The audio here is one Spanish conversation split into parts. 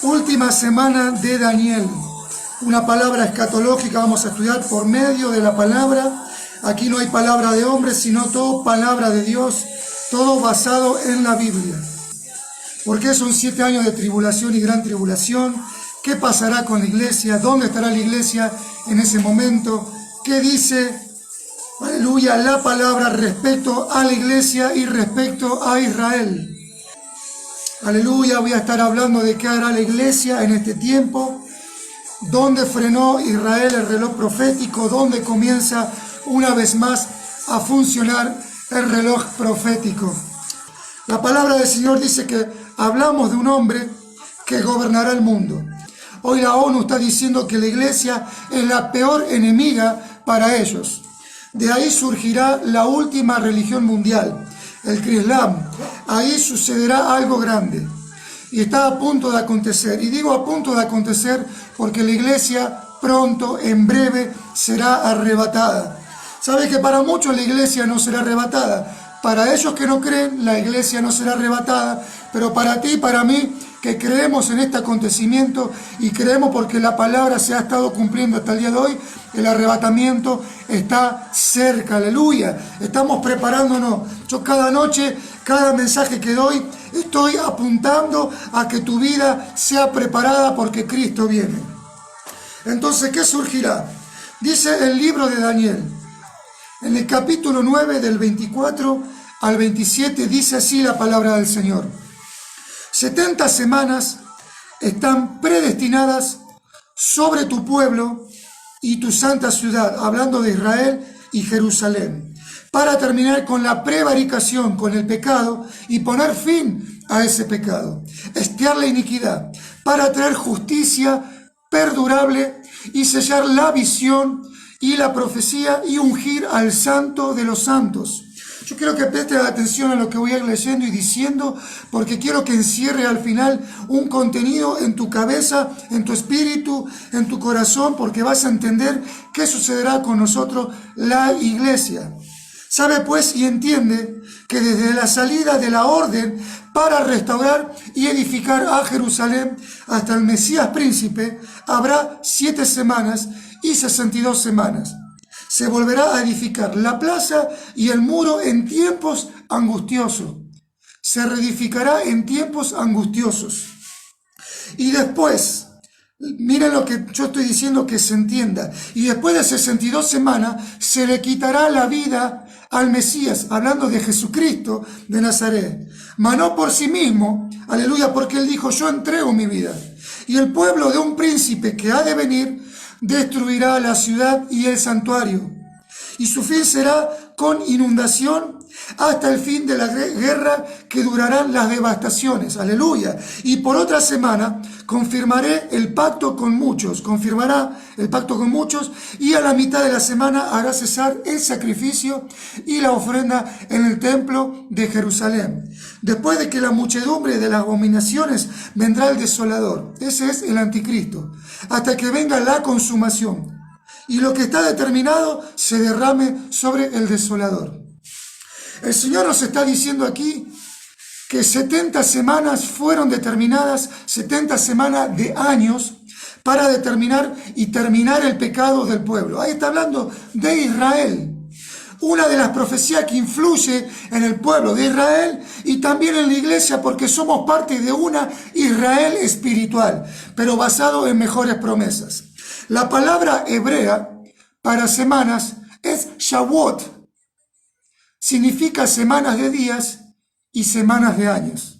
Última semana de Daniel. Una palabra escatológica vamos a estudiar por medio de la palabra. Aquí no hay palabra de hombre, sino todo palabra de Dios, todo basado en la Biblia. ¿Por qué son 7 años de tribulación y gran tribulación? ¿Qué pasará con la iglesia? ¿Dónde estará la iglesia en ese momento? ¿Qué dice, aleluya, la palabra respecto a la iglesia y respecto a Israel? Aleluya, voy a estar hablando de qué hará la iglesia en este tiempo, dónde frenó Israel el reloj profético, dónde comienza una vez más a funcionar el reloj profético. La palabra del Señor dice que hablamos de un hombre que gobernará el mundo. Hoy la ONU está diciendo que la iglesia es la peor enemiga para ellos. De ahí surgirá la última religión mundial, el Islam. Ahí sucederá algo grande. Y está a punto de acontecer. Y digo a punto de acontecer porque la iglesia pronto, en breve, será arrebatada. ¿Sabes que para muchos la iglesia no será arrebatada? Para ellos que no creen, la iglesia no será arrebatada. Pero para ti y para mí, que creemos en este acontecimiento y creemos porque la palabra se ha estado cumpliendo hasta el día de hoy, el arrebatamiento está cerca, aleluya. Estamos preparándonos. Yo cada noche, cada mensaje que doy, estoy apuntando a que tu vida sea preparada porque Cristo viene. Entonces, ¿qué surgirá? Dice el libro de Daniel, en el capítulo 9 del 24 al 27, dice así la palabra del Señor. 70 semanas están predestinadas sobre tu pueblo y tu santa ciudad, hablando de Israel y Jerusalén, para terminar con la prevaricación, con el pecado y poner fin a ese pecado, expiar la iniquidad, para traer justicia perdurable y sellar la visión y la profecía y ungir al santo de los santos. Yo quiero que prestes atención a lo que voy a ir leyendo y diciendo, porque quiero que encierre al final un contenido en tu cabeza, en tu espíritu, en tu corazón, porque vas a entender qué sucederá con nosotros, la iglesia. Sabe pues y entiende que desde la salida de la orden para restaurar y edificar a Jerusalén hasta el Mesías príncipe, habrá 7 semanas y 62 semanas. Se volverá a edificar la plaza y el muro en tiempos angustiosos. Se reedificará en tiempos angustiosos. Y después, miren lo que yo estoy diciendo que se entienda. Y después de 62 semanas se le quitará la vida al Mesías, hablando de Jesucristo de Nazaret. Mas no por sí mismo, aleluya, porque él dijo, yo entrego mi vida. Y el pueblo de un príncipe que ha de venir destruirá la ciudad y el santuario, y su fin será con inundación hasta el fin de la guerra que durarán las devastaciones, aleluya. Y por otra semana confirmará el pacto con muchos, y a la mitad de la semana hará cesar el sacrificio y la ofrenda en el templo de Jerusalén. Después de que la muchedumbre de las abominaciones vendrá el desolador, ese es el anticristo, hasta que venga la consumación y lo que está determinado se derrame sobre el desolador. El Señor nos está diciendo aquí que 70 semanas fueron determinadas, 70 semanas de años, para determinar y terminar el pecado del pueblo. Ahí está hablando de Israel. Una de las profecías que influye en el pueblo de Israel y también en la iglesia, porque somos parte de una Israel espiritual, pero basado en mejores promesas. La palabra hebrea para semanas es Shavuot. Significa semanas de días y semanas de años.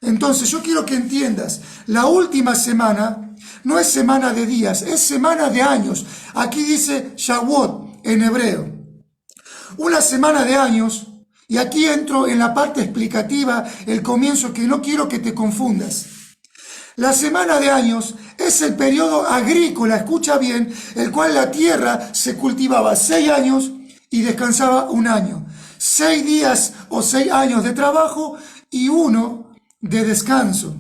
Entonces yo quiero que entiendas, la última semana no es semana de días, es semana de años. Aquí dice Shavuot en hebreo. Una semana de años, y aquí entro en la parte explicativa, el comienzo, que no quiero que te confundas. La semana de años es el periodo agrícola, escucha bien, el cual la tierra se cultivaba 6 años y descansaba 1 año. 6 días o 6 años de trabajo y 1 de descanso.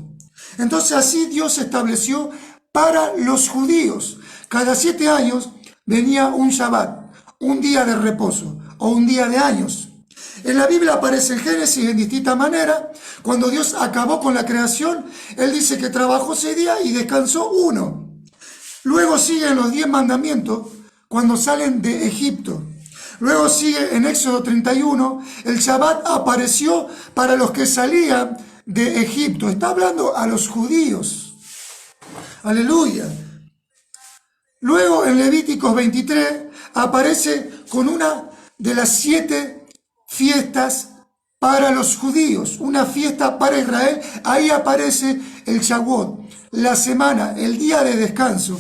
Entonces así Dios estableció para los judíos. Cada 7 años venía un Shabbat, un día de reposo o un día de años. En la Biblia aparece en Génesis en distintas maneras. Cuando Dios acabó con la creación, Él dice que trabajó 6 días y descansó uno. Luego siguen los 10 mandamientos cuando salen de Egipto. Luego sigue en Éxodo 31, el Shabbat apareció para los que salían de Egipto. Está hablando a los judíos. Aleluya. Luego en Levíticos 23 aparece con una de las 7 fiestas para los judíos, una fiesta para Israel. Ahí aparece el Shavuot, la semana, el día de descanso.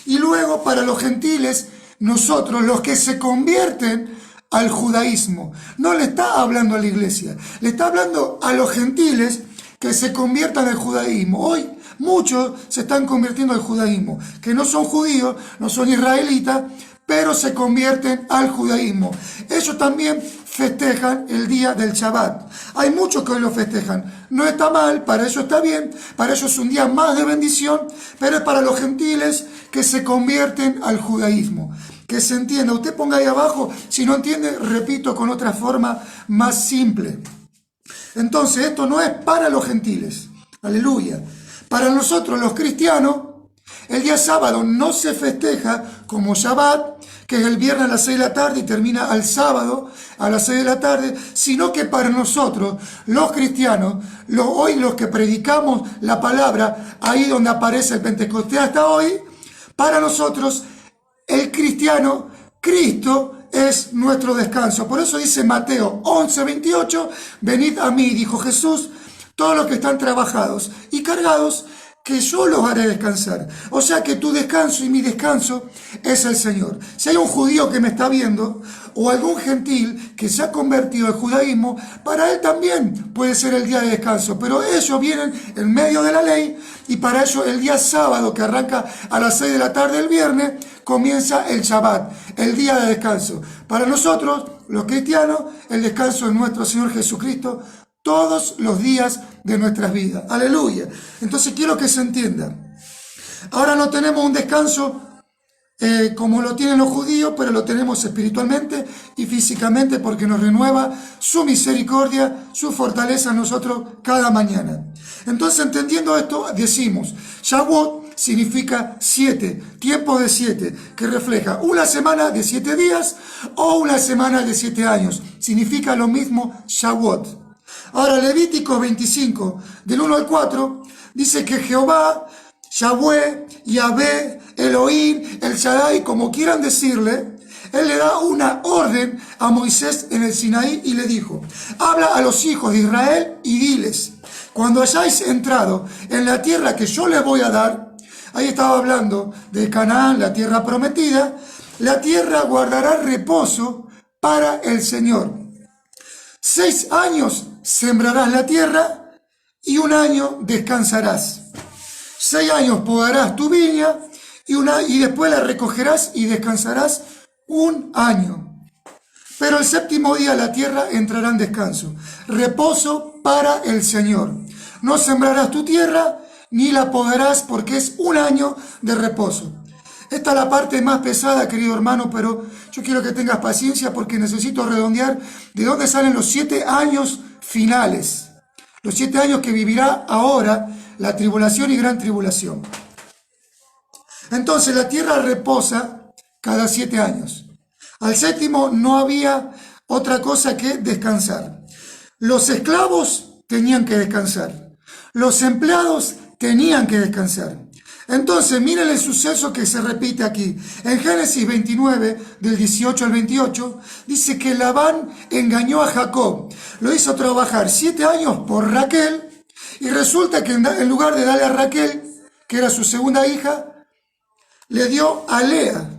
Y luego para los gentiles, nosotros, los que se convierten al judaísmo. No le está hablando a la iglesia, le está hablando a los gentiles que se conviertan al judaísmo. Hoy muchos se están convirtiendo al judaísmo, que no son judíos, no son israelitas, pero se convierten al judaísmo. Ellos también festejan el día del Shabbat. Hay muchos que hoy lo festejan. No está mal, para ellos está bien, para ellos es un día más de bendición, pero es para los gentiles que se convierten al judaísmo. Que se entienda. Usted ponga ahí abajo, si no entiende, repito con otra forma más simple. Entonces, esto no es para los gentiles. Aleluya. Para nosotros, los cristianos, el día sábado no se festeja como Shabbat, que es el viernes a las 6 de la tarde y termina al sábado a las 6 de la tarde, sino que para nosotros, los cristianos, hoy los que predicamos la palabra, ahí donde aparece el Pentecostés hasta hoy, para nosotros, el cristiano, Cristo es nuestro descanso. Por eso dice Mateo 11:28, venid a mí, dijo Jesús, todos los que están trabajados y cargados, que yo los haré descansar. O sea que tu descanso y mi descanso es el Señor. Si hay un judío que me está viendo, o algún gentil que se ha convertido al judaísmo, para él también puede ser el día de descanso. Pero ellos vienen en medio de la ley, y para ellos el día sábado, que arranca a las 6 de la tarde el viernes, comienza el Shabbat, el día de descanso. Para nosotros, los cristianos, el descanso es nuestro Señor Jesucristo, todos los días de nuestras vidas. Aleluya. Entonces quiero que se entienda. Ahora no tenemos un descanso como lo tienen los judíos, pero lo tenemos espiritualmente y físicamente, porque nos renueva su misericordia, su fortaleza en nosotros cada mañana. Entonces, entendiendo esto, decimos, Shavuot significa 7, tiempo de 7, que refleja una semana de 7 días o una semana de 7 años. Significa lo mismo Shavuot. Ahora, Levítico 25, del 1 al 4, dice que Jehová, Yahweh, Yahvé, Elohim, El Shaddai, como quieran decirle, Él le da una orden a Moisés en el Sinaí y le dijo, habla a los hijos de Israel y diles, cuando hayáis entrado en la tierra que yo les voy a dar, ahí estaba hablando de Canaán, la tierra prometida, la tierra guardará reposo para el Señor. 6 años sembrarás la tierra y 1 año descansarás. 6 años podarás tu viña y después la recogerás y descansarás 1 año. Pero el 7º día la tierra entrará en descanso, reposo para el Señor. No sembrarás tu tierra ni la podarás, porque es 1 año de reposo. Esta es la parte más pesada, querido hermano, pero yo quiero que tengas paciencia porque necesito redondear de dónde salen los 7 años finales. Los 7 años que vivirá ahora la tribulación y gran tribulación. Entonces la tierra reposa cada 7 años. Al 7º no había otra cosa que descansar. Los esclavos tenían que descansar. Los empleados tenían que descansar. Entonces, miren el suceso que se repite aquí. En Génesis 29, del 18 al 28, dice que Labán engañó a Jacob. Lo hizo trabajar 7 años por Raquel, y resulta que en lugar de darle a Raquel, que era su segunda hija, le dio a Lea.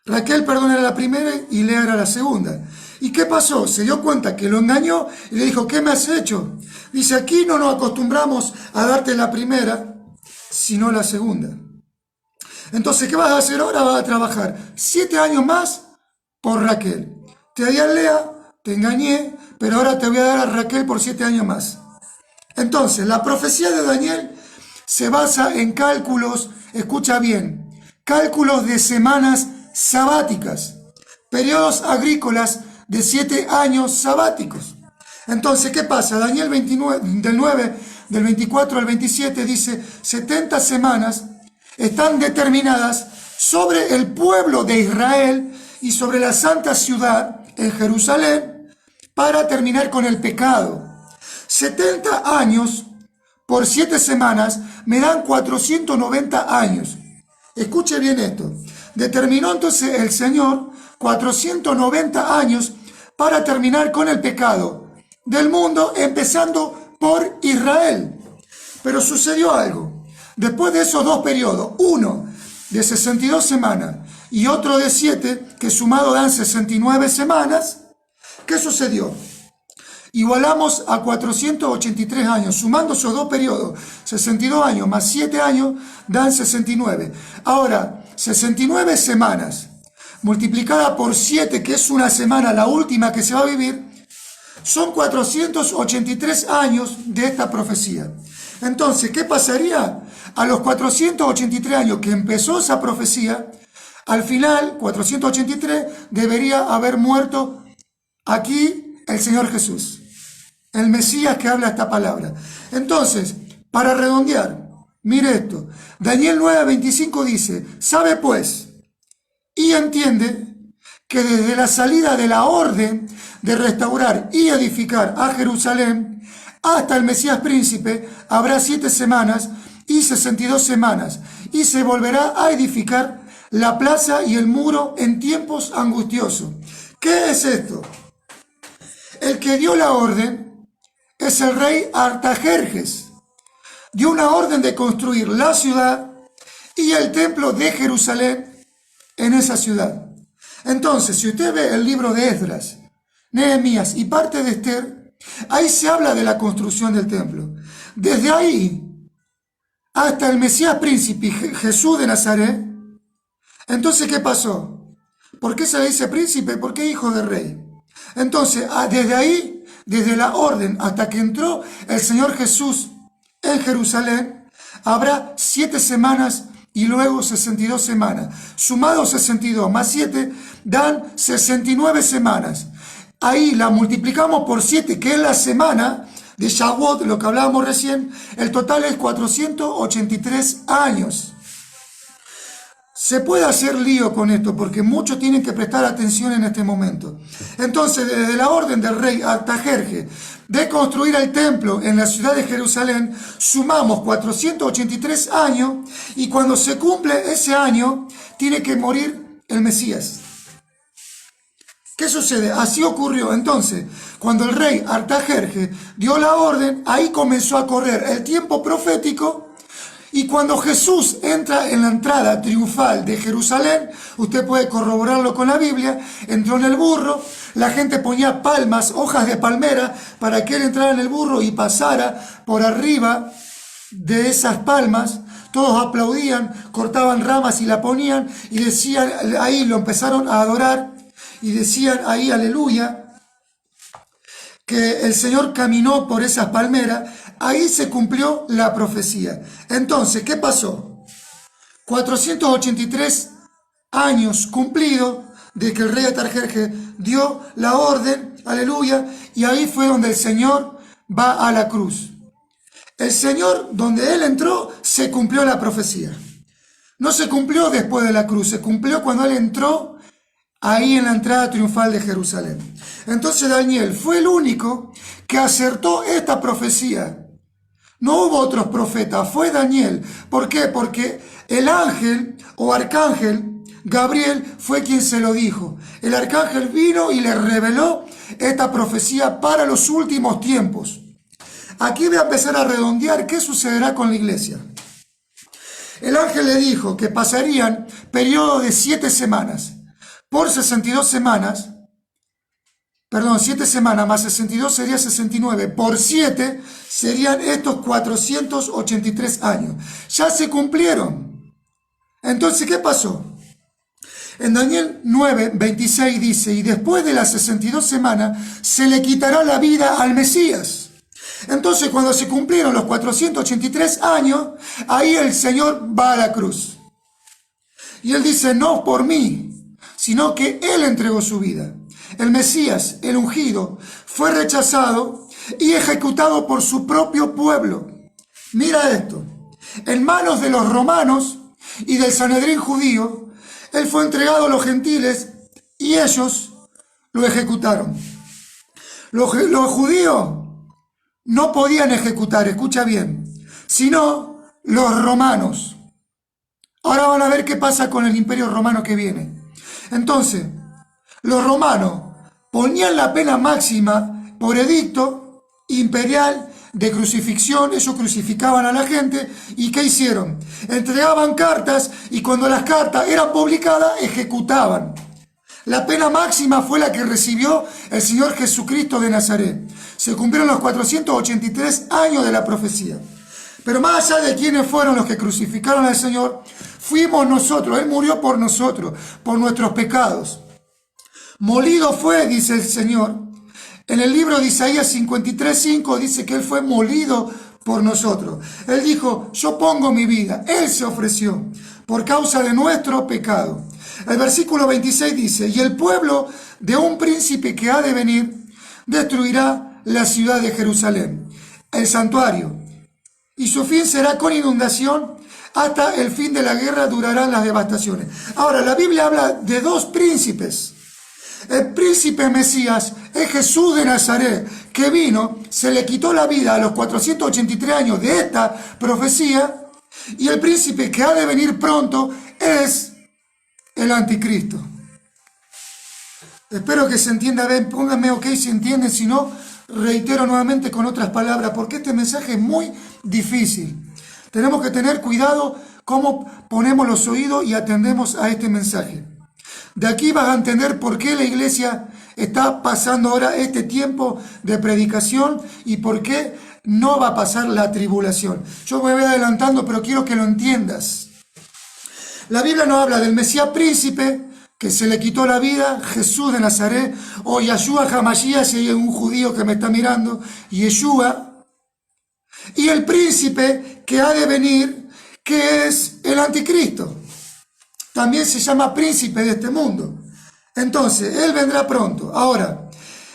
Raquel, perdón, era la primera y Lea era la segunda. ¿Y qué pasó? Se dio cuenta que lo engañó y le dijo, ¿qué me has hecho? Dice, aquí no nos acostumbramos a darte la primera, sino la segunda. Entonces, ¿qué vas a hacer ahora? Vas a trabajar 7 años más por Raquel. Te di a Lea, te engañé, pero ahora te voy a dar a Raquel por 7 años más. Entonces, la profecía de Daniel se basa en cálculos, escucha bien, cálculos de semanas sabáticas, periodos agrícolas de 7 años sabáticos. Entonces, ¿qué pasa? Daniel 29, del 24 al 27 dice, 70 semanas están determinadas sobre el pueblo de Israel y sobre la santa ciudad en Jerusalén para terminar con el pecado. 70 años por 7 semanas me dan 490 años. Escuche bien esto. Determinó entonces el Señor 490 años para terminar con el pecado del mundo, empezando por Israel. Pero sucedió algo. Después de esos dos periodos, uno de 62 semanas y otro de 7, que sumado dan 69 semanas, ¿qué sucedió? Igualamos a 483 años, sumando esos dos periodos, 62 años más 7 años, dan 69. Ahora, 69 semanas, multiplicada por 7, que es una semana, la última que se va a vivir, son 483 años de esta profecía. Entonces, ¿qué pasaría? A los 483 años que empezó esa profecía, al final, 483, debería haber muerto aquí el Señor Jesús, el Mesías que habla esta palabra. Entonces, para redondear, mire esto, Daniel 9:25 dice, sabe pues y entiende que desde la salida de la orden de restaurar y edificar a Jerusalén hasta el Mesías príncipe habrá 7 semanas y 62 semanas, y se volverá a edificar la plaza y el muro en tiempos angustiosos. ¿Qué es esto? El que dio la orden es el rey Artajerjes. Dio una orden de construir la ciudad y el templo de Jerusalén en esa ciudad. Entonces, si usted ve el libro de Esdras, Nehemías y parte de Esther, ahí se habla de la construcción del templo. Desde ahí hasta el Mesías príncipe Jesús de Nazaret. Entonces, ¿qué pasó? ¿Por qué se le dice príncipe? Porque hijo de rey. Entonces, desde ahí, desde la orden hasta que entró el Señor Jesús en Jerusalén, habrá 7 semanas y luego 62 semanas. Sumados 62 más 7 dan 69 semanas. Ahí la multiplicamos por 7, que es la semana de Shavuot, lo que hablábamos recién. El total es 483 años. Se puede hacer lío con esto porque muchos tienen que prestar atención en este momento. Entonces, desde la orden del rey Artajerjes de construir el templo en la ciudad de Jerusalén, sumamos 483 años y cuando se cumple ese año, tiene que morir el Mesías. ¿Qué sucede? Así ocurrió. Entonces, cuando el rey Artajerjes dio la orden, ahí comenzó a correr el tiempo profético. Y cuando Jesús entra en la entrada triunfal de Jerusalén, usted puede corroborarlo con la Biblia, entró en el burro, la gente ponía palmas, hojas de palmera, para que él entrara en el burro y pasara por arriba de esas palmas. Todos aplaudían, cortaban ramas y la ponían, y decían, ahí lo empezaron a adorar, y decían ahí, aleluya, que el Señor caminó por esas palmeras. Ahí se cumplió la profecía. Entonces, ¿qué pasó? 483 años cumplidos de que el rey Artajerjes dio la orden, aleluya, y ahí fue donde el Señor va a la cruz. El Señor, donde Él entró, se cumplió la profecía. No se cumplió después de la cruz, se cumplió cuando Él entró ahí en la entrada triunfal de Jerusalén. Entonces Daniel fue el único que acertó esta profecía. No hubo otros profetas, fue Daniel. ¿Por qué? Porque el ángel o arcángel Gabriel fue quien se lo dijo. El arcángel vino y le reveló esta profecía para los últimos tiempos. Aquí voy a empezar a redondear qué sucederá con la iglesia. El ángel le dijo que pasarían periodo de 7 semanas. Por 62 semanas, 7 semanas más 62 sería 69, por 7 serían estos 483 años. Ya se cumplieron. Entonces, ¿qué pasó? En Daniel 9:26 dice, y después de las 62 semanas se le quitará la vida al Mesías. Entonces, cuando se cumplieron los 483 años, ahí el Señor va a la cruz. Y Él dice, no por mí, sino que Él entregó su vida. el Mesías, el ungido, fue rechazado y ejecutado por su propio pueblo. Mira esto, en manos de los romanos y del Sanedrín judío, él fue entregado a los gentiles y ellos lo ejecutaron. Los judíos no podían ejecutar, escucha bien, sino los romanos. Ahora van a ver qué pasa con el imperio romano que viene. Entonces, los romanos ponían la pena máxima por edicto imperial de crucifixión. Ellos crucificaban a la gente. ¿Y qué hicieron? Entregaban cartas y cuando las cartas eran publicadas, ejecutaban. La pena máxima fue la que recibió el Señor Jesucristo de Nazaret. Se cumplieron los 483 años de la profecía. Pero más allá de quiénes fueron los que crucificaron al Señor, fuimos nosotros. Él murió por nosotros, por nuestros pecados. Molido fue, dice el Señor. En el libro de Isaías 53:5 dice que Él fue molido por nosotros. Él dijo, yo pongo mi vida. Él se ofreció por causa de nuestro pecado. El versículo 26 dice, y el pueblo de un príncipe que ha de venir destruirá la ciudad de Jerusalén, el santuario, y su fin será con inundación. Hasta el fin de la guerra durarán las devastaciones. Ahora, la Biblia habla de dos príncipes. El príncipe Mesías es Jesús de Nazaret, que vino, se le quitó la vida a los 483 años de esta profecía, y el príncipe que ha de venir pronto es el anticristo. Espero que se entienda bien, pónganme ok si entienden, si no, reitero nuevamente con otras palabras, porque este mensaje es muy difícil. Tenemos que tener cuidado cómo ponemos los oídos y atendemos a este mensaje. De aquí vas a entender por qué la iglesia está pasando ahora este tiempo de predicación y por qué no va a pasar la tribulación. Yo me voy adelantando, pero quiero que lo entiendas. La Biblia nos habla del Mesías príncipe que se le quitó la vida, Jesús de Nazaret, o Yeshua HaMashiach, si hay un judío que me está mirando, Yeshua, y el príncipe que ha de venir, que es el anticristo. También se llama príncipe de este mundo. Entonces, él vendrá pronto. Ahora,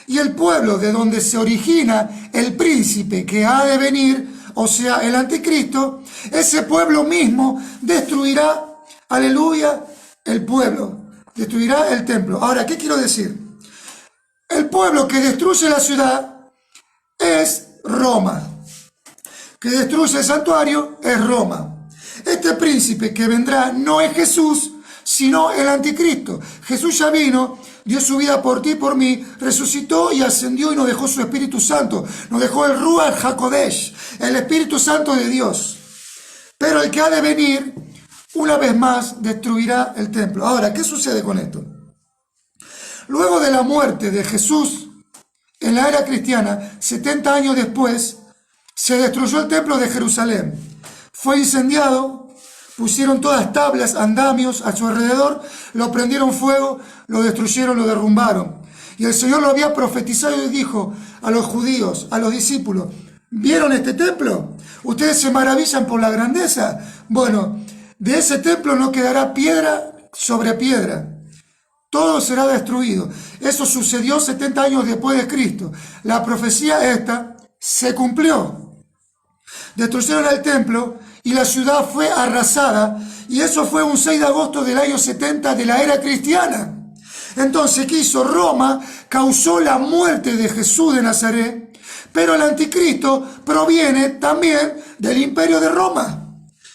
y el pueblo de donde se origina el príncipe que ha de venir, o sea, el anticristo, ese pueblo mismo destruirá, aleluya, el pueblo, destruirá el templo. Ahora, ¿qué quiero decir? El pueblo que destruye la ciudad es Roma. Que destruye el santuario es Roma. Este príncipe que vendrá no es Jesús, sino el anticristo. Jesús ya vino, dio su vida por ti y por mí, resucitó y ascendió y nos dejó su Espíritu Santo. Nos dejó el Ruach HaKodesh, el Espíritu Santo de Dios. Pero el que ha de venir, una vez más, destruirá el templo. Ahora, ¿qué sucede con esto? Luego de la muerte de Jesús, en la era cristiana, 70 años después, se destruyó el templo de Jerusalén. Fue incendiado, pusieron todas tablas, andamios a su alrededor, lo prendieron fuego, lo destruyeron, lo derrumbaron. Y el Señor lo había profetizado y dijo a los judíos, a los discípulos, ¿vieron este templo? ¿Ustedes se maravillan por la grandeza? Bueno, de ese templo no quedará piedra sobre piedra. Todo será destruido. Eso sucedió 70 años después de Cristo. La profecía esta se cumplió. Destruyeron el templo y la ciudad fue arrasada, y eso fue un 6 de agosto del año 70 de la era cristiana. Entonces, ¿qué hizo? Roma causó la muerte de Jesús de Nazaret, pero el anticristo proviene también del imperio de Roma.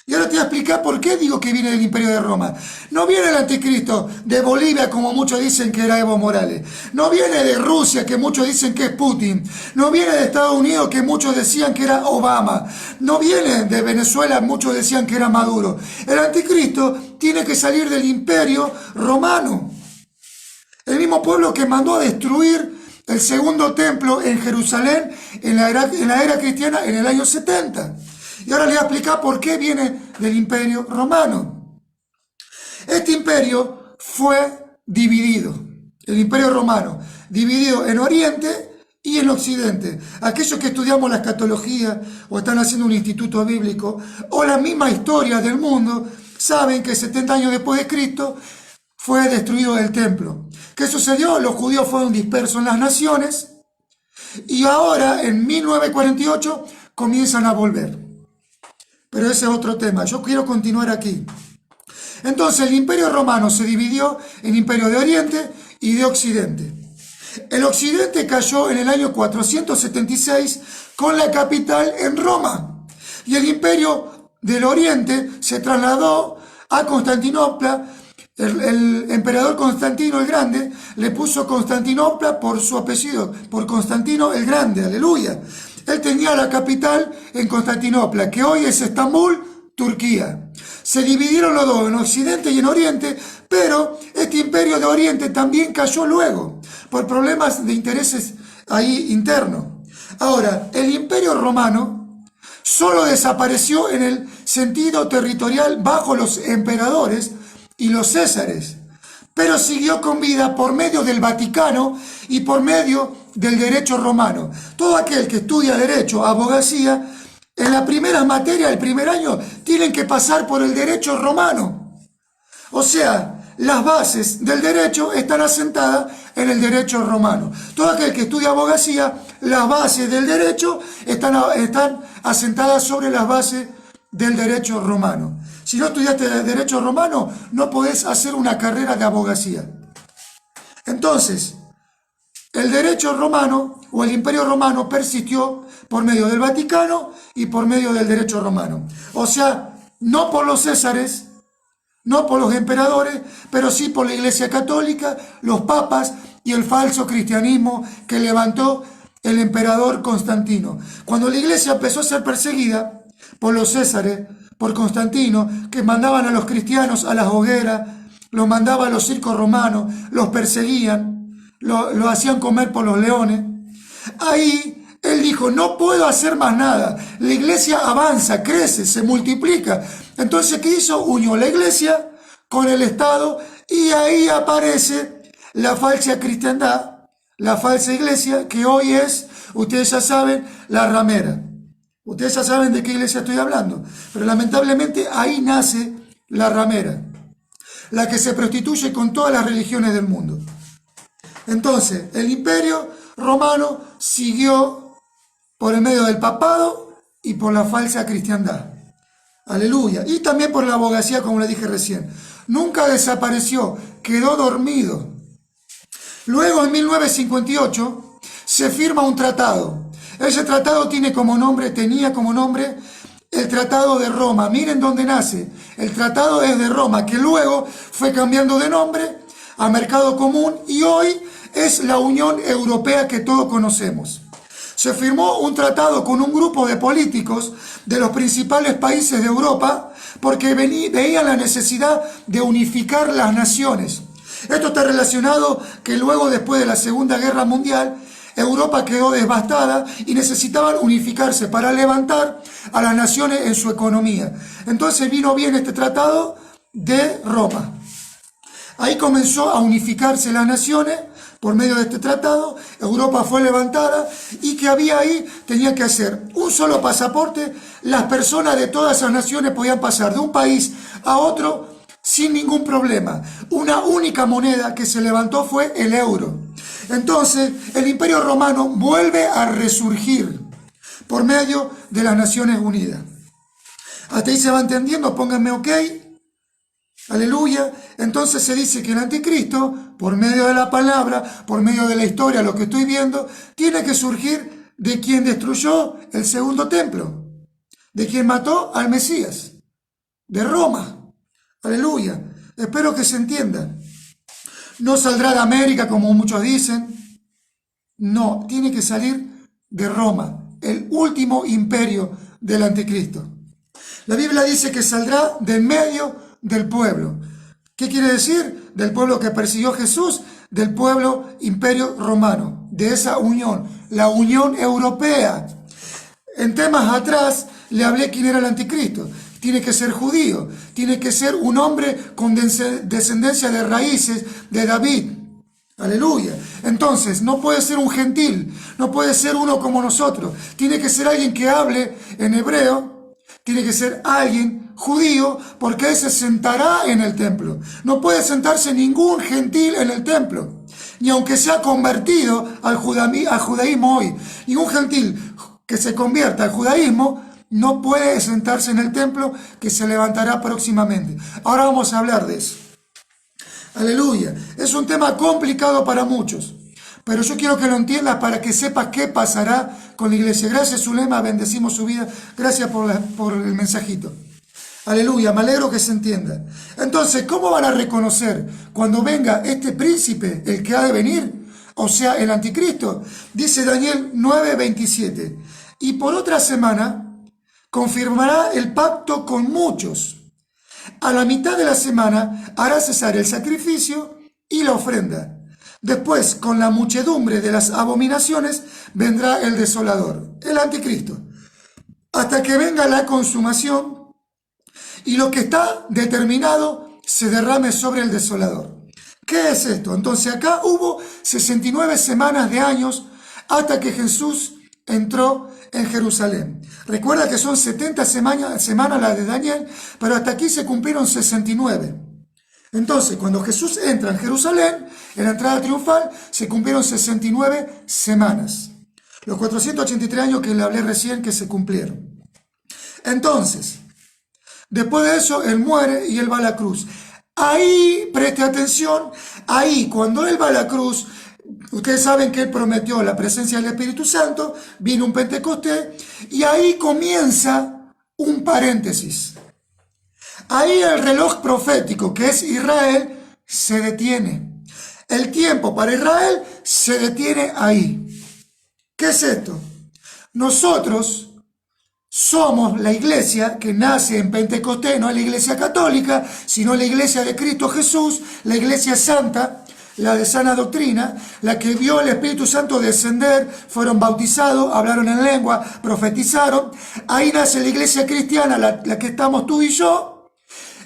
Y ahora te voy a explicar por qué digo que viene del imperio de Roma. No viene el anticristo de Bolivia, como muchos dicen que era Evo Morales. No viene de Rusia, que muchos dicen que es Putin. No viene de Estados Unidos, que muchos decían que era Obama. No viene de Venezuela, muchos decían que era Maduro. El anticristo tiene que salir del imperio romano. El mismo pueblo que mandó a destruir el segundo templo en Jerusalén en la era cristiana en el año 70. Y ahora les voy a explicar por qué viene del imperio romano. Este imperio fue dividido, el imperio romano, dividido en Oriente y en Occidente. Aquellos que estudiamos la escatología o están haciendo un instituto bíblico o la misma historia del mundo, saben que 70 años después de Cristo fue destruido el templo. ¿Qué sucedió? Los judíos fueron dispersos en las naciones y ahora en 1948 comienzan a volver. Pero ese es otro tema. Yo quiero continuar aquí. Entonces el Imperio Romano se dividió en Imperio de Oriente y de Occidente. El Occidente cayó en el año 476 con la capital en Roma. Y el Imperio del Oriente se trasladó a Constantinopla. El emperador Constantino el Grande le puso Constantinopla por su apellido, por Constantino el Grande, aleluya. Él tenía la capital en Constantinopla, que hoy es Estambul, Turquía. Se dividieron los dos en Occidente y en Oriente, pero este imperio de Oriente también cayó luego, por problemas de intereses ahí internos. Ahora, el Imperio Romano solo desapareció en el sentido territorial bajo los emperadores y los césares, pero siguió con vida por medio del Vaticano y por medio del derecho romano. Todo aquel que estudia derecho, abogacía, en la primera materia del primer año tienen que pasar por el derecho romano. O sea, las bases del derecho están asentadas en el derecho romano. Todo aquel que estudia abogacía, las bases del derecho están asentadas sobre las bases del derecho romano. Si no estudiaste derecho romano, no podés hacer una carrera de abogacía. Entonces, el derecho romano o el Imperio Romano persistió por medio del Vaticano y por medio del derecho romano. O sea, no por los césares, no por los emperadores, pero sí por la Iglesia Católica, los papas y el falso cristianismo que levantó el emperador Constantino. Cuando la Iglesia empezó a ser perseguida por los césares, por Constantino, que mandaban a los cristianos a las hogueras, los mandaban a los circos romanos, los perseguían, lo hacían comer por los leones. Ahí él dijo, no puedo hacer más nada. La iglesia avanza, crece, se multiplica. Entonces, ¿qué hizo? Unió la iglesia con el Estado y ahí aparece la falsa cristiandad, la falsa iglesia, que hoy es, ustedes ya saben, la ramera. Ustedes ya saben de qué iglesia estoy hablando, pero lamentablemente ahí nace la ramera, la que se prostituye con todas las religiones del mundo. Entonces, el Imperio Romano siguió por el medio del papado y por la falsa cristiandad. Aleluya. Y también por la abogacía, como le dije recién. Nunca desapareció, quedó dormido. Luego, en 1958, se firma un tratado. Ese tratado tenía como nombre el Tratado de Roma. Miren dónde nace. El Tratado es de Roma, que luego fue cambiando de nombre a Mercado Común y hoy es la Unión Europea que todos conocemos. Se firmó un tratado con un grupo de políticos de los principales países de Europa porque veían la necesidad de unificar las naciones. Esto está relacionado que luego, después de la Segunda Guerra Mundial, Europa quedó devastada y necesitaban unificarse para levantar a las naciones en su economía. Entonces vino bien este tratado de Roma. Ahí comenzó a unificarse las naciones por medio de este tratado. Europa fue levantada y que había ahí, tenía que hacer un solo pasaporte. Las personas de todas esas naciones podían pasar de un país a otro sin ningún problema. Una única moneda que se levantó fue el euro. Entonces, el Imperio Romano vuelve a resurgir por medio de las Naciones Unidas. Hasta ahí se va entendiendo, pónganme ok. Aleluya. Entonces se dice que el anticristo, por medio de la palabra, por medio de la historia, lo que estoy viendo, tiene que surgir de quien destruyó el segundo templo, de quien mató al Mesías, de Roma. Aleluya. Espero que se entienda. No saldrá de América como muchos dicen. No, tiene que salir de Roma, el último imperio del anticristo. La Biblia dice que saldrá del medio del pueblo. ¿Qué quiere decir? Del pueblo que persiguió Jesús, del pueblo imperio romano, de esa unión, la Unión Europea. En temas atrás le hablé quién era el anticristo. Tiene que ser judío, tiene que ser un hombre con descendencia de raíces de David. Aleluya. Entonces, no puede ser un gentil, no puede ser uno como nosotros. Tiene que ser alguien que hable en hebreo, tiene que ser alguien judío, porque él se sentará en el templo. No puede sentarse ningún gentil en el templo, ni aunque sea convertido al judaísmo hoy. Ningún gentil que se convierta al judaísmo no puede sentarse en el templo, que se levantará próximamente. Ahora vamos a hablar de eso. Aleluya. Es un tema complicado para muchos, pero yo quiero que lo entiendas para que sepas qué pasará con la iglesia. Gracias, Zulema, bendecimos su vida. Gracias por el mensajito. Aleluya, me alegro que se entienda. Entonces, ¿cómo van a reconocer cuando venga este príncipe, el que ha de venir? O sea, el anticristo. Dice Daniel 9:27. Y por otra semana confirmará el pacto con muchos. A la mitad de la semana hará cesar el sacrificio y la ofrenda. Después, con la muchedumbre de las abominaciones, vendrá el desolador, el anticristo, hasta que venga la consumación y lo que está determinado se derrame sobre el desolador. ¿Qué es esto? Entonces acá hubo 69 semanas de años hasta que Jesús entró en Jerusalén. Recuerda que son 70 semanas las de Daniel, pero hasta aquí se cumplieron 69. Entonces, cuando Jesús entra en Jerusalén, en la entrada triunfal, se cumplieron 69 semanas. Los 483 años que le hablé recién que se cumplieron. Entonces, después de eso, Él muere y Él va a la cruz. Ahí, preste atención, ahí, cuando Él va a la cruz, ustedes saben que Él prometió la presencia del Espíritu Santo, vino un Pentecostés, y ahí comienza un paréntesis. Ahí el reloj profético, que es Israel, se detiene. El tiempo para Israel se detiene ahí. ¿Qué es esto? Nosotros somos la iglesia que nace en Pentecostés, no es la iglesia católica, sino la iglesia de Cristo Jesús, la iglesia santa, la de sana doctrina, la que vio el Espíritu Santo descender, fueron bautizados, hablaron en lengua, profetizaron. Ahí nace la iglesia cristiana, la que estamos tú y yo,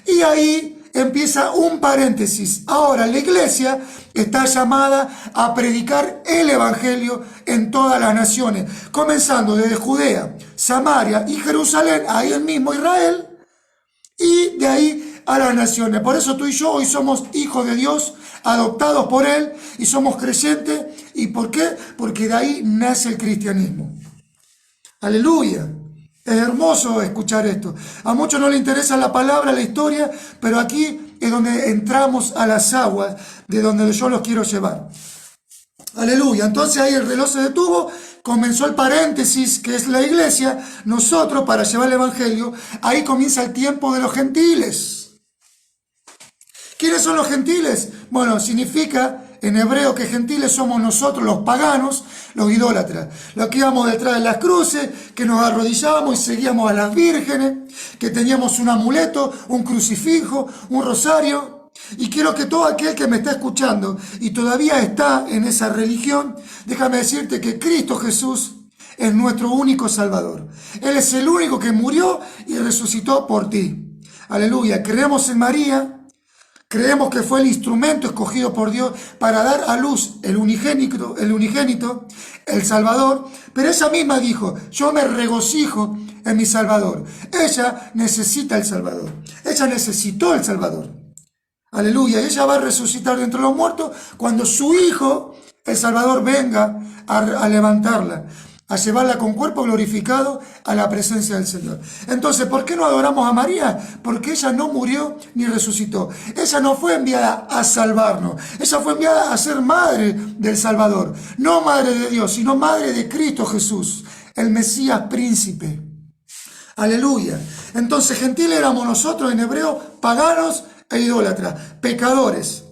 y ahí empieza un paréntesis. Ahora la iglesia está llamada a predicar el evangelio en todas las naciones, comenzando desde Judea, Samaria y Jerusalén, ahí el mismo Israel, y de ahí a las naciones. Por eso tú y yo hoy somos hijos de Dios, adoptados por Él, y somos creyentes. ¿Y por qué? Porque de ahí nace el cristianismo. Aleluya. Es hermoso escuchar esto. A muchos no les interesa la palabra, la historia, pero aquí es donde entramos a las aguas de donde yo los quiero llevar. Aleluya. Entonces ahí el reloj se detuvo, comenzó el paréntesis que es la iglesia, nosotros para llevar el evangelio, ahí comienza el tiempo de los gentiles. ¿Quiénes son los gentiles? Bueno, significa en hebreo que gentiles somos nosotros, los paganos, los idólatras, los que íbamos detrás de las cruces, que nos arrodillábamos y seguíamos a las vírgenes, que teníamos un amuleto, un crucifijo, un rosario. Y quiero que todo aquel que me está escuchando y todavía está en esa religión, déjame decirte que Cristo Jesús es nuestro único Salvador. Él es el único que murió y resucitó por ti. Aleluya. Creemos en María. Creemos que fue el instrumento escogido por Dios para dar a luz el unigénito, el Salvador, pero ella misma dijo, yo me regocijo en mi Salvador. Ella necesita el Salvador, ella necesitó el Salvador. Aleluya, y ella va a resucitar de entre los muertos cuando su Hijo, el Salvador, venga a levantarla, a llevarla con cuerpo glorificado a la presencia del Señor. Entonces, ¿por qué no adoramos a María? Porque ella no murió ni resucitó. Ella no fue enviada a salvarnos. Ella fue enviada a ser madre del Salvador. No madre de Dios, sino madre de Cristo Jesús, el Mesías príncipe. Aleluya. Entonces, gentiles éramos nosotros en hebreo, paganos e idólatras, pecadores.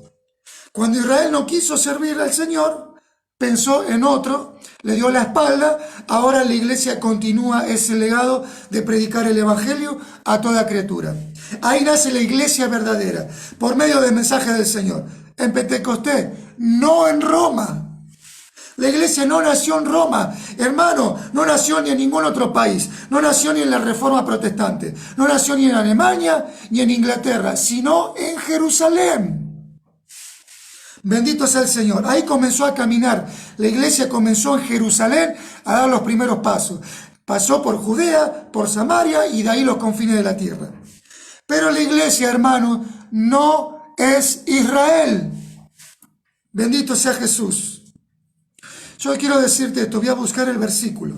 Cuando Israel no quiso servir al Señor, pensó en otro, le dio la espalda. Ahora la iglesia continúa ese legado de predicar el evangelio a toda criatura. Ahí nace la iglesia verdadera, por medio del mensaje del Señor. En Pentecostés, no en Roma. La iglesia no nació en Roma, hermano, no nació ni en ningún otro país, no nació ni en la Reforma Protestante, no nació ni en Alemania ni en Inglaterra, sino en Jerusalén. Bendito sea el Señor. Ahí comenzó a caminar. La iglesia comenzó en Jerusalén a dar los primeros pasos. Pasó por Judea, por Samaria y de ahí los confines de la tierra. Pero la iglesia, hermano, no es Israel. Bendito sea Jesús. Yo quiero decirte esto, voy a buscar el versículo.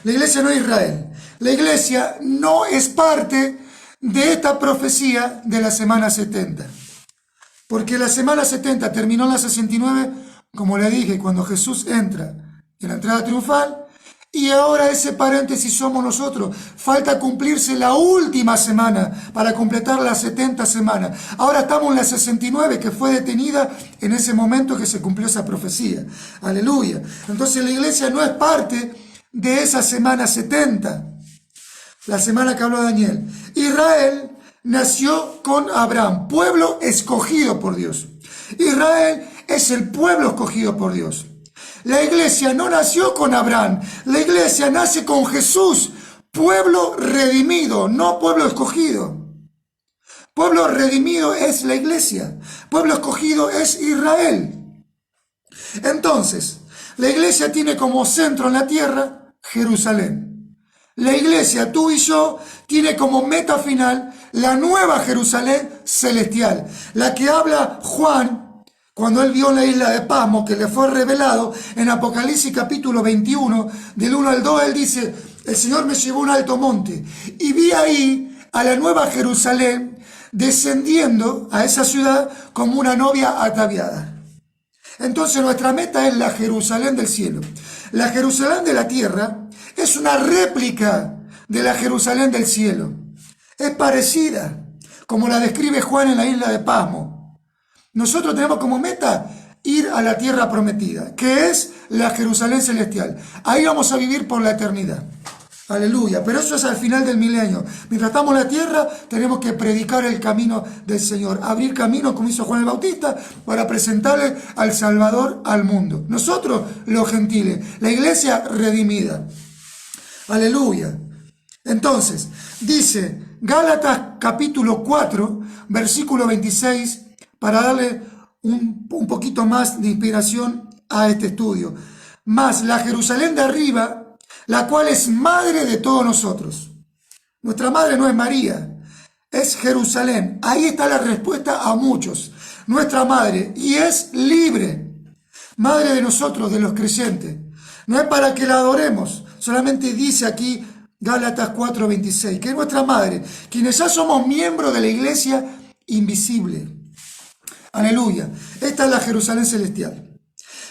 La iglesia no es Israel. La iglesia no es parte de esta profecía de la semana 70. Porque la semana 70 terminó en la 69, como le dije, cuando Jesús entra en la entrada triunfal. Y ahora ese paréntesis somos nosotros. Falta cumplirse la última semana para completar las 70 semanas. Ahora estamos en la 69, que fue detenida en ese momento que se cumplió esa profecía. Aleluya. Entonces la iglesia no es parte de esa semana 70. La semana que habló Daniel. Israel nació con Abraham, pueblo escogido por Dios. Israel es el pueblo escogido por Dios. La iglesia no nació con Abraham, la iglesia nace con Jesús, pueblo redimido, no pueblo escogido. Pueblo redimido es la iglesia, pueblo escogido es Israel. Entonces, la iglesia tiene como centro en la tierra Jerusalén. La iglesia, tú y yo, tiene como meta final la nueva Jerusalén celestial, la que habla Juan cuando él vio la isla de Pasmo, que le fue revelado en Apocalipsis capítulo 21, del 1 al 2, él dice, el Señor me llevó a un alto monte y vi ahí a la nueva Jerusalén descendiendo a esa ciudad como una novia ataviada. Entonces nuestra meta es la Jerusalén del cielo. La Jerusalén de la tierra es una réplica de la Jerusalén del cielo. Es parecida, como la describe Juan en la isla de Pasmo. Nosotros tenemos como meta ir a la tierra prometida, que es la Jerusalén celestial. Ahí vamos a vivir por la eternidad. Aleluya. Pero eso es al final del milenio. Mientras estamos en la tierra, tenemos que predicar el camino del Señor. Abrir camino, como hizo Juan el Bautista, para presentarle al Salvador al mundo. Nosotros, los gentiles. La iglesia redimida. Aleluya. Entonces, dice Gálatas capítulo 4, versículo 26, para darle un poquito más de inspiración a este estudio. Mas la Jerusalén de arriba, la cual es madre de todos nosotros. Nuestra madre no es María, es Jerusalén. Ahí está la respuesta a muchos. Nuestra madre, y es libre. Madre de nosotros, de los creyentes. No es para que la adoremos, solamente dice aquí Gálatas 4:26, que es nuestra madre, quienes ya somos miembros de la iglesia invisible. Aleluya. Esta es la Jerusalén celestial.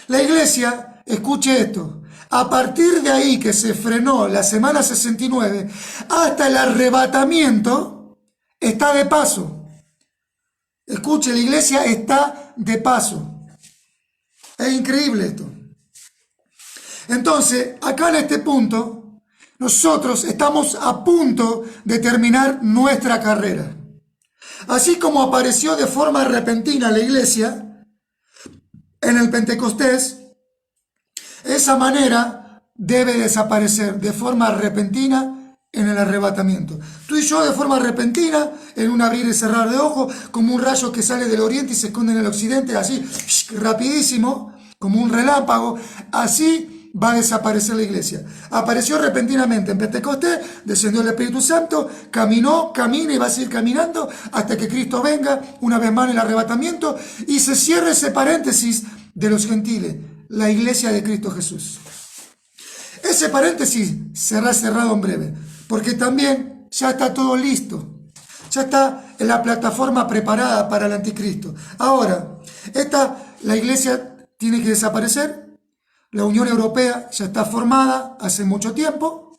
La iglesia, escuche esto, a partir de ahí que se frenó la semana 69, hasta el arrebatamiento, está de paso. Escuche, la iglesia está de paso. Es increíble esto. Entonces, acá en este punto, nosotros estamos a punto de terminar nuestra carrera. Así como apareció de forma repentina la iglesia en el Pentecostés, esa manera debe desaparecer de forma repentina en el arrebatamiento. Tú y yo de forma repentina, en un abrir y cerrar de ojos, como un rayo que sale del oriente y se esconde en el occidente, así rapidísimo, como un relámpago, así va a desaparecer la iglesia. Apareció repentinamente en Pentecostés, descendió el Espíritu Santo, camina y va a seguir caminando hasta que Cristo venga una vez más en el arrebatamiento y se cierre ese paréntesis de los gentiles, la iglesia de Cristo Jesús. Ese paréntesis será cerrado en breve, porque también ya está todo listo. Ya está en la plataforma preparada para el anticristo. Ahora, la iglesia tiene que desaparecer. La Unión Europea ya está formada hace mucho tiempo.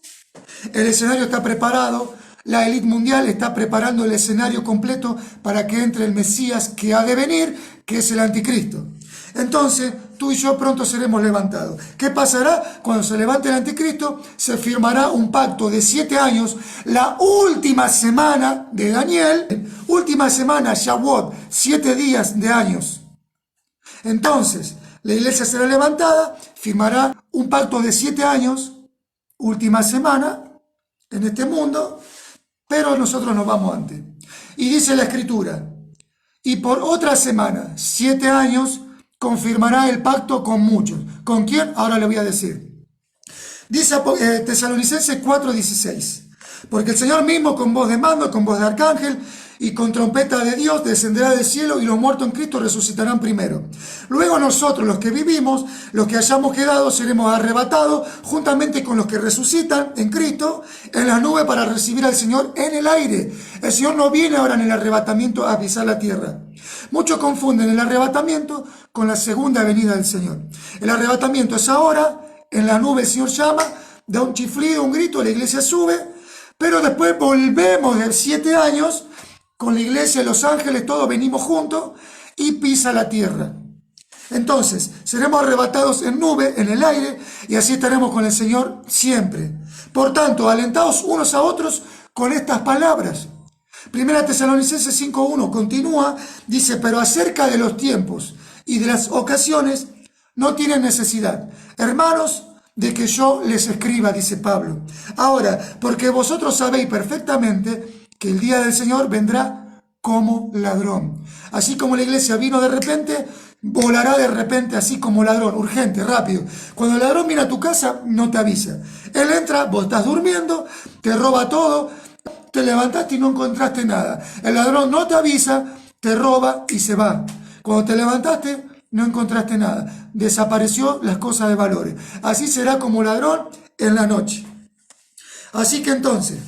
El escenario está preparado. La élite mundial está preparando el escenario completo para que entre el Mesías que ha de venir, que es el anticristo. Entonces, tú y yo pronto seremos levantados. ¿Qué pasará? Cuando se levante el anticristo, se firmará un pacto de 7 años, la última semana de Daniel, última semana, Shavuot, 7 días de años. Entonces, la iglesia será levantada, firmará un pacto de 7 años, última semana, en este mundo, pero nosotros nos vamos antes. Y dice la Escritura, y por otra semana, 7 años, confirmará el pacto con muchos. ¿Con quién? Ahora le voy a decir. Dice Tesalonicenses 4:16. Porque el Señor mismo con voz de mando, con voz de arcángel y con trompeta de Dios descenderá del cielo y los muertos en Cristo resucitarán primero. Luego nosotros, los que vivimos, los que hayamos quedado, seremos arrebatados juntamente con los que resucitan en Cristo en las nubes para recibir al Señor en el aire. El Señor no viene ahora en el arrebatamiento a pisar la tierra. Muchos confunden el arrebatamiento con la segunda venida del Señor. El arrebatamiento es ahora, en la nube el Señor llama, da un chiflido, un grito, la iglesia sube, pero después volvemos de 7 años, con la iglesia, los ángeles, todos venimos juntos y pisa la tierra. Entonces, seremos arrebatados en nube, en el aire, y así estaremos con el Señor siempre. Por tanto, alentaos unos a otros con estas palabras. Primera Tesalonicenses 5:1 continúa, dice, pero acerca de los tiempos y de las ocasiones no tienen necesidad, hermanos, de que yo les escriba, dice Pablo. Ahora, porque vosotros sabéis perfectamente que el día del Señor vendrá como ladrón. Así como la iglesia vino de repente, volará de repente así como ladrón, urgente, rápido. Cuando el ladrón viene a tu casa, no te avisa. Él entra, vos estás durmiendo, te roba todo, te levantaste y no encontraste nada. El ladrón no te avisa, te roba y se va. Cuando te levantaste, no encontraste nada. Desapareció las cosas de valores. Así será como ladrón en la noche. Así que entonces,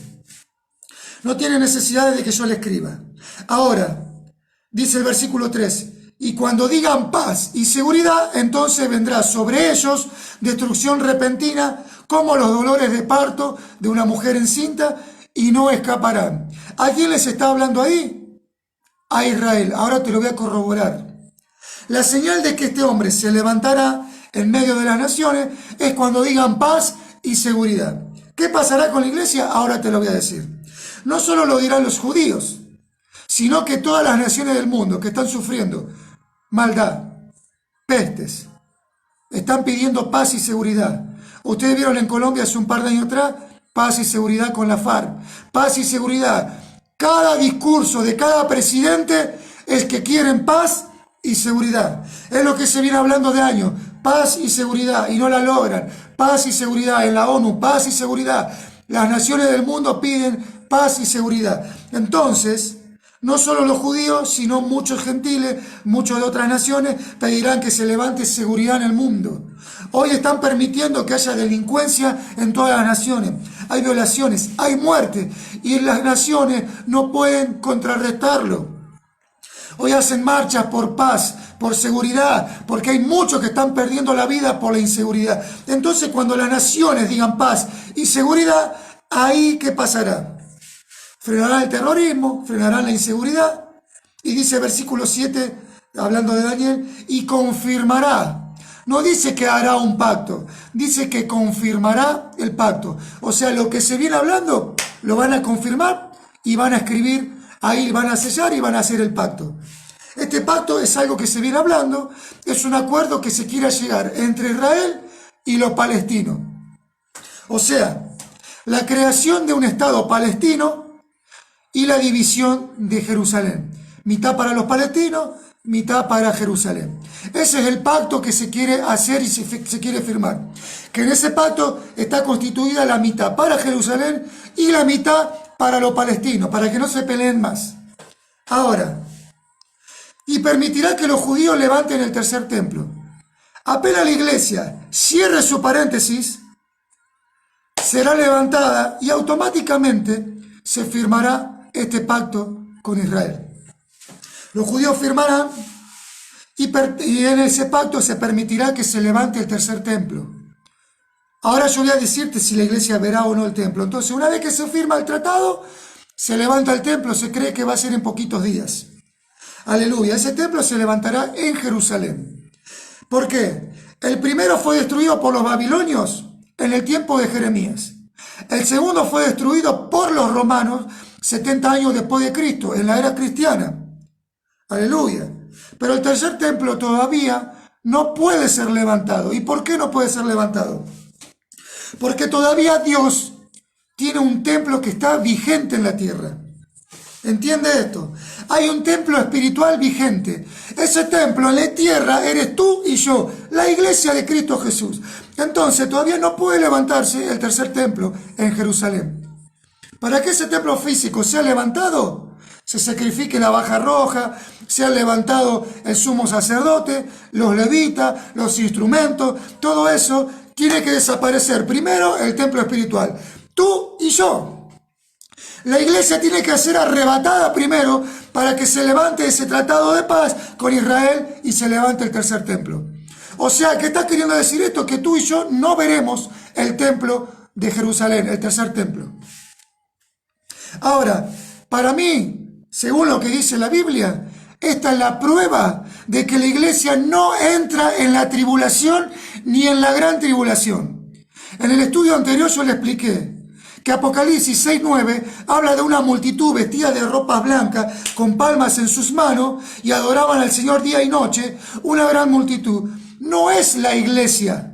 no tiene necesidad de que yo le escriba. Ahora, dice el versículo 3, y cuando digan paz y seguridad, entonces vendrá sobre ellos destrucción repentina, como los dolores de parto de una mujer encinta, y no escaparán. ¿A quién les está hablando ahí? A Israel. Ahora te lo voy a corroborar. La señal de que este hombre se levantará en medio de las naciones es cuando digan paz y seguridad. ¿Qué pasará con la iglesia? Ahora te lo voy a decir. No solo lo dirán los judíos, sino que todas las naciones del mundo que están sufriendo maldad, pestes, están pidiendo paz y seguridad. Ustedes vieron en Colombia hace un par de años atrás, paz y seguridad con la FARC, paz y seguridad. Cada discurso de cada presidente es que quieren paz y seguridad. Es lo que se viene hablando de años, paz y seguridad, y no la logran. Paz y seguridad en la ONU, paz y seguridad. Las naciones del mundo piden paz y seguridad. Entonces, no solo los judíos, sino muchos gentiles, muchos de otras naciones pedirán que se levante seguridad en el mundo. Hoy están permitiendo que haya delincuencia en todas las naciones. Hay violaciones, hay muerte, y las naciones no pueden contrarrestarlo. Hoy hacen marchas por paz, por seguridad, porque hay muchos que están perdiendo la vida por la inseguridad. Entonces, cuando las naciones digan paz y seguridad, ahí ¿qué pasará? Frenarán el terrorismo, frenarán la inseguridad. Y dice versículo 7, hablando de Daniel, y confirmará. No dice que hará un pacto, dice que confirmará el pacto. O sea, lo que se viene hablando, lo van a confirmar y van a escribir, ahí van a sellar y van a hacer el pacto. Este pacto es algo que se viene hablando, es un acuerdo que se quiere llegar entre Israel y los palestinos. O sea, la creación de un Estado palestino y la división de Jerusalén. Mitad para los palestinos, mitad para Jerusalén. Ese es el pacto que se quiere hacer y se quiere firmar. Que en ese pacto está constituida la mitad para Jerusalén y la mitad para los palestinos, para que no se peleen más. Ahora, y permitirá que los judíos levanten el tercer templo. Apenas la iglesia cierre su paréntesis, será levantada y automáticamente se firmará este pacto con Israel. Los judíos firmarán y en ese pacto se permitirá que se levante el tercer templo. Ahora yo voy a decirte si la iglesia verá o no el templo. Entonces, una vez que se firma el tratado, se levanta el templo, se cree que va a ser en poquitos días. Aleluya, ese templo se levantará en Jerusalén. ¿Por qué? El primero fue destruido por los babilonios en el tiempo de Jeremías. El segundo fue destruido por los romanos 70 años después de Cristo, en la era cristiana. Aleluya. Pero el tercer templo todavía no puede ser levantado. ¿Y por qué no puede ser levantado? Porque todavía Dios tiene un templo que está vigente en la tierra. ¿Entiende esto? Hay un templo espiritual vigente. Ese templo en la tierra eres tú y yo, la iglesia de Cristo Jesús. Entonces todavía no puede levantarse el tercer templo en Jerusalén. Para que ese templo físico sea levantado, se sacrifique la vaca roja, sea levantado el sumo sacerdote, los levitas, los instrumentos, todo eso tiene que desaparecer. Primero el templo espiritual, tú y yo. La iglesia tiene que ser arrebatada primero para que se levante ese tratado de paz con Israel y se levante el tercer templo. O sea, ¿qué está queriendo decir esto? Que tú y yo no veremos el templo de Jerusalén, el tercer templo. Ahora, para mí, según lo que dice la Biblia, esta es la prueba de que la iglesia no entra en la tribulación ni en la gran tribulación. En el estudio anterior yo le expliqué que Apocalipsis 6:9 habla de una multitud vestida de ropas blancas con palmas en sus manos y adoraban al Señor día y noche, una gran multitud. No es la iglesia.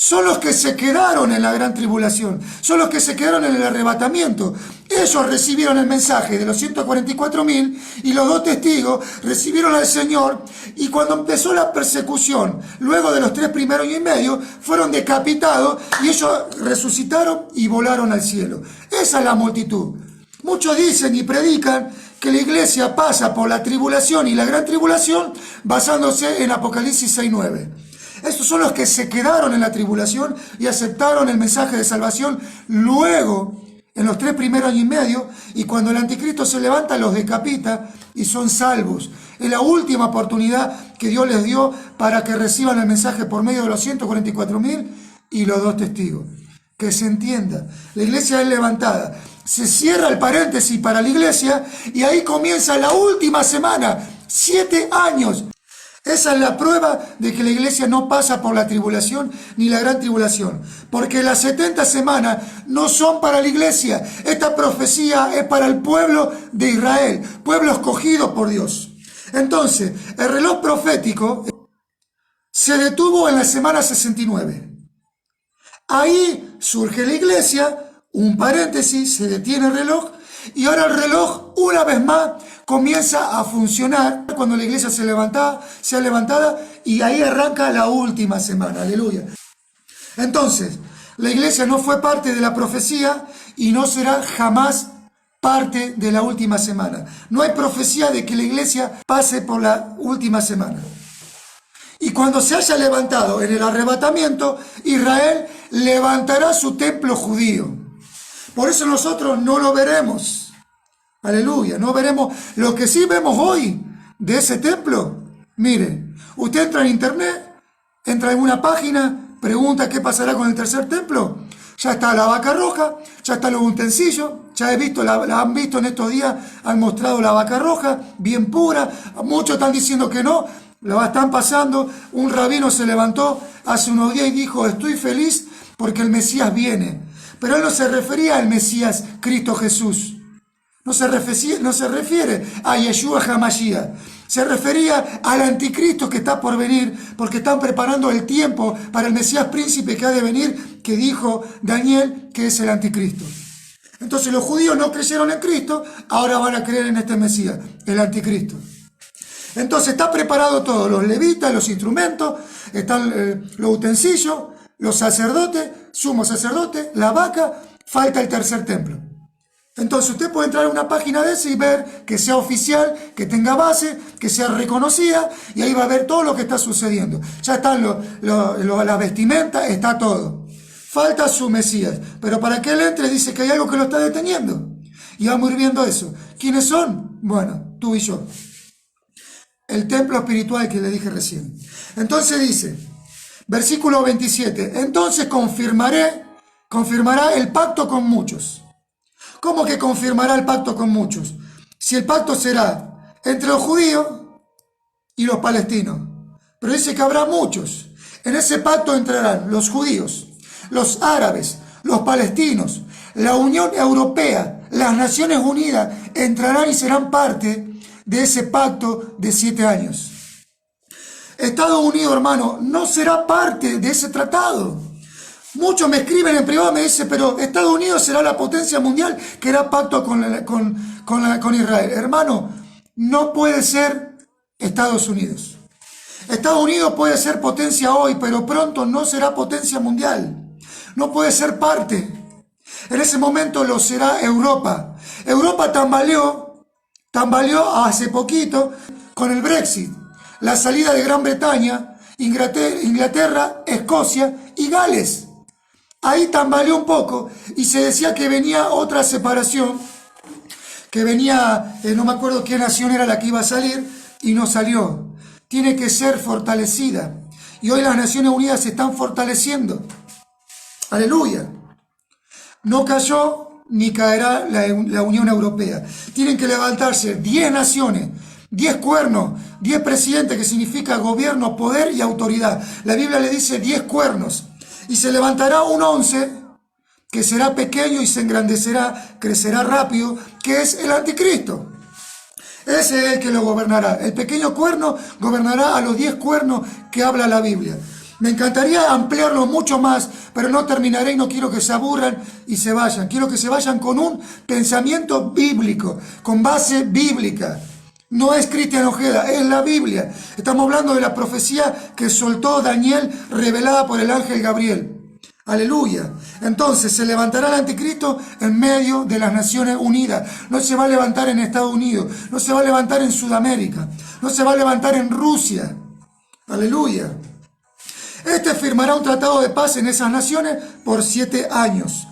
Son los que se quedaron en la gran tribulación, son los que se quedaron en el arrebatamiento. Ellos recibieron el mensaje de los 144.000 y los 2 testigos recibieron al Señor, y cuando empezó la persecución, luego de los 3 primeros años y medio, fueron decapitados y ellos resucitaron y volaron al cielo. Esa es la multitud. Muchos dicen y predican que la iglesia pasa por la tribulación y la gran tribulación basándose en Apocalipsis 6:9. Estos son los que se quedaron en la tribulación y aceptaron el mensaje de salvación luego, en los 3 primeros años y medio, y cuando el anticristo se levanta, los decapita y son salvos. Es la última oportunidad que Dios les dio para que reciban el mensaje por medio de los 144.000 y los 2 testigos. Que se entienda, la iglesia es levantada. Se cierra el paréntesis para la iglesia y ahí comienza la última semana, 7 años. Esa es la prueba de que la iglesia no pasa por la tribulación ni la gran tribulación. Porque las 70 semanas no son para la iglesia. Esta profecía es para el pueblo de Israel, pueblo escogido por Dios. Entonces, el reloj profético se detuvo en la semana 69. Ahí surge la iglesia, un paréntesis, se detiene el reloj, y ahora el reloj, una vez más, comienza a funcionar cuando la iglesia sea levantada, y ahí arranca la última semana, aleluya. Entonces, la iglesia no fue parte de la profecía y no será jamás parte de la última semana. No hay profecía de que la iglesia pase por la última semana. Y cuando se haya levantado en el arrebatamiento, Israel levantará su templo judío. Por eso nosotros no lo veremos. Aleluya, no veremos. Lo que sí vemos hoy de ese templo, mire, usted entra en internet, entra en una página, pregunta qué pasará con el tercer templo. Ya está la vaca roja, ya están los utensilios, ya he visto, la han visto en estos días, han mostrado la vaca roja, bien pura. Muchos están diciendo que no, lo están pasando. Un rabino se levantó hace unos días y dijo, estoy feliz porque el Mesías viene. Pero él no se refería al Mesías Cristo Jesús. No se refiere a Yeshua HaMashiach. Se refería al anticristo que está por venir, porque están preparando el tiempo para el Mesías príncipe que ha de venir, que dijo Daniel que es el anticristo. Entonces los judíos no creyeron en Cristo, ahora van a creer en este Mesías, el anticristo. Entonces está preparado todo, los levitas, los instrumentos, están los utensilios, los sacerdotes, sumo sacerdote, la vaca, falta el tercer templo. Entonces usted puede entrar a una página de esa y ver que sea oficial, que tenga base, que sea reconocida, y ahí va a ver todo lo que está sucediendo. Ya están las vestimentas, está todo. Falta su Mesías, pero para que él entre dice que hay algo que lo está deteniendo. Y vamos a ir viendo eso. ¿Quiénes son? Bueno, tú y yo. El templo espiritual que le dije recién. Entonces dice, versículo 27, entonces confirmará el pacto con muchos. ¿Cómo que confirmará el pacto con muchos? Si el pacto será entre los judíos y los palestinos. Pero dice que habrá muchos. En ese pacto entrarán los judíos, los árabes, los palestinos, la Unión Europea, las Naciones Unidas entrarán y serán parte de ese pacto de 7 años. Estados Unidos, hermano, no será parte de ese tratado. Muchos me escriben en privado, me dicen, pero Estados Unidos será la potencia mundial que hará pacto con Israel. Hermano, no puede ser Estados Unidos. Estados Unidos puede ser potencia hoy, pero pronto no será potencia mundial. No puede ser parte. En ese momento lo será Europa. Europa tambaleó hace poquito con el Brexit, la salida de Gran Bretaña, Inglaterra, Escocia y Gales. Ahí tambaleó un poco y se decía que venía otra separación, que venía, no me acuerdo qué nación era la que iba a salir y no salió. Tiene que ser fortalecida. Y hoy las Naciones Unidas se están fortaleciendo. Aleluya. No cayó ni caerá la Unión Europea. Tienen que levantarse 10 naciones, 10 cuernos, 10 presidentes, que significa gobierno, poder y autoridad. La Biblia le dice 10 cuernos. Y se levantará un 11, que será pequeño y se engrandecerá, crecerá rápido, que es el anticristo. Ese es el que lo gobernará. El pequeño cuerno gobernará a los 10 cuernos que habla la Biblia. Me encantaría ampliarlo mucho más, pero no terminaré y no quiero que se aburran y se vayan. Quiero que se vayan con un pensamiento bíblico, con base bíblica. No es Cristian Ojeda, es la Biblia. Estamos hablando de la profecía que soltó Daniel, revelada por el ángel Gabriel. Aleluya. Entonces se levantará el anticristo en medio de las Naciones Unidas. No se va a levantar en Estados Unidos, no se va a levantar en Sudamérica, no se va a levantar en Rusia. Aleluya. Este firmará un tratado de paz en esas naciones por 7 años.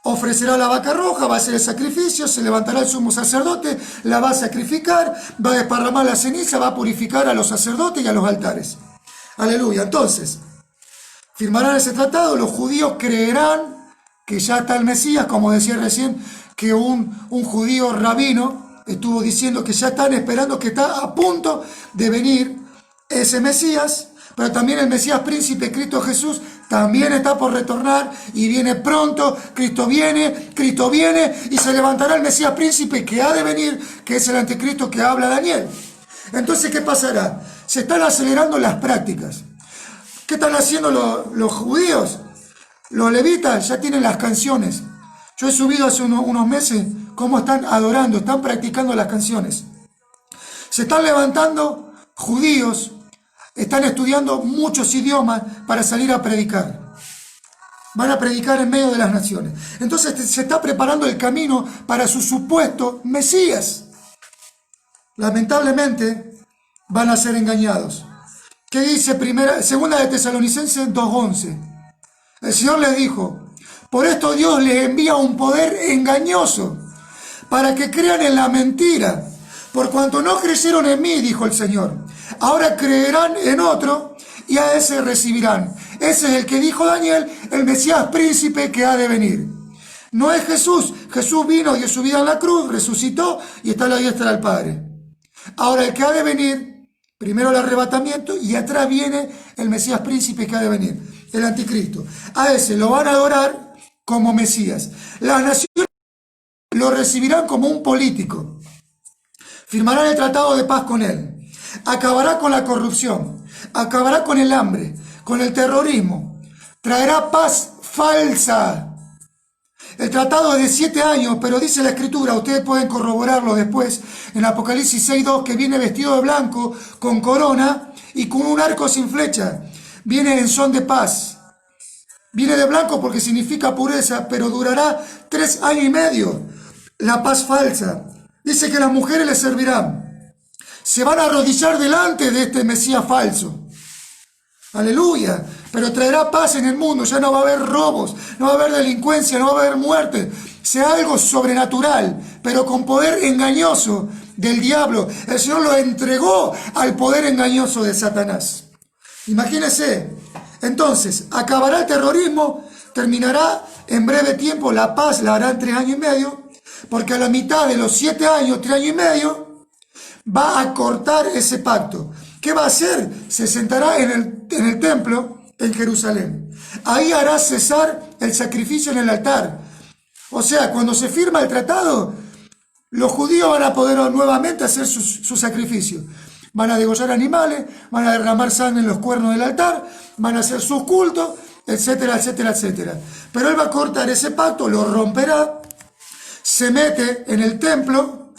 Ofrecerá la vaca roja, va a hacer el sacrificio, se levantará el sumo sacerdote, la va a sacrificar, va a desparramar la ceniza, va a purificar a los sacerdotes y a los altares. Aleluya. Entonces, firmarán ese tratado, los judíos creerán que ya está el Mesías, como decía recién, que un judío rabino estuvo diciendo que ya están esperando, que está a punto de venir ese Mesías. Pero también el Mesías príncipe, Cristo Jesús, también está por retornar y viene pronto. Cristo viene y se levantará el Mesías príncipe que ha de venir, que es el anticristo que habla Daniel. Entonces, ¿qué pasará? Se están acelerando las prácticas. ¿Qué están haciendo los judíos? Los levitas ya tienen las canciones. Yo he subido hace unos meses cómo están adorando, están practicando las canciones. Se están levantando judíos. Están estudiando muchos idiomas para salir a predicar. Van a predicar en medio de las naciones. Entonces se está preparando el camino para su supuesto Mesías. Lamentablemente van a ser engañados. ¿Qué dice segunda de Tesalonicenses 2:11? El Señor les dijo: por esto Dios les envía un poder engañoso, para que crean en la mentira. Por cuanto no creyeron en mí, dijo el Señor, ahora creerán en otro y a ese recibirán. Ese es el que dijo Daniel, el Mesías príncipe que ha de venir. No es Jesús. Jesús vino, dio su vida en la cruz, resucitó y está a la diestra del Padre. Ahora el que ha de venir, primero el arrebatamiento y atrás viene el Mesías príncipe que ha de venir, el anticristo. A ese lo van a adorar como Mesías. Las naciones lo recibirán como un político. Firmarán el tratado de paz con él. Acabará con la corrupción. Acabará con el hambre, con el terrorismo. Traerá paz falsa. El tratado es de 7 años, pero dice la Escritura, ustedes pueden corroborarlo después, en Apocalipsis 6:2, que viene vestido de blanco, con corona y con un arco sin flecha. Viene en son de paz. Viene de blanco porque significa pureza, pero durará 3 años y medio. La paz falsa. Dice que las mujeres le servirán. Se van a arrodillar delante de este Mesías falso. Aleluya. Pero traerá paz en el mundo. Ya no va a haber robos, no va a haber delincuencia, no va a haber muerte. Sea algo sobrenatural, pero con poder engañoso del diablo. El Señor lo entregó al poder engañoso de Satanás. Imagínense. Entonces, acabará el terrorismo, terminará en breve tiempo la paz, la harán 3 años y medio. Porque a la mitad de los 7 años, 3 años y medio, va a cortar ese pacto. ¿Qué va a hacer? Se sentará en el templo en Jerusalén. Ahí hará cesar el sacrificio en el altar. O sea, cuando se firma el tratado, los judíos van a poder nuevamente hacer su sacrificio. Van a degollar animales, van a derramar sangre en los cuernos del altar, van a hacer sus cultos, etcétera, etcétera, etcétera. Pero él va a cortar ese pacto, lo romperá. Se mete en el templo,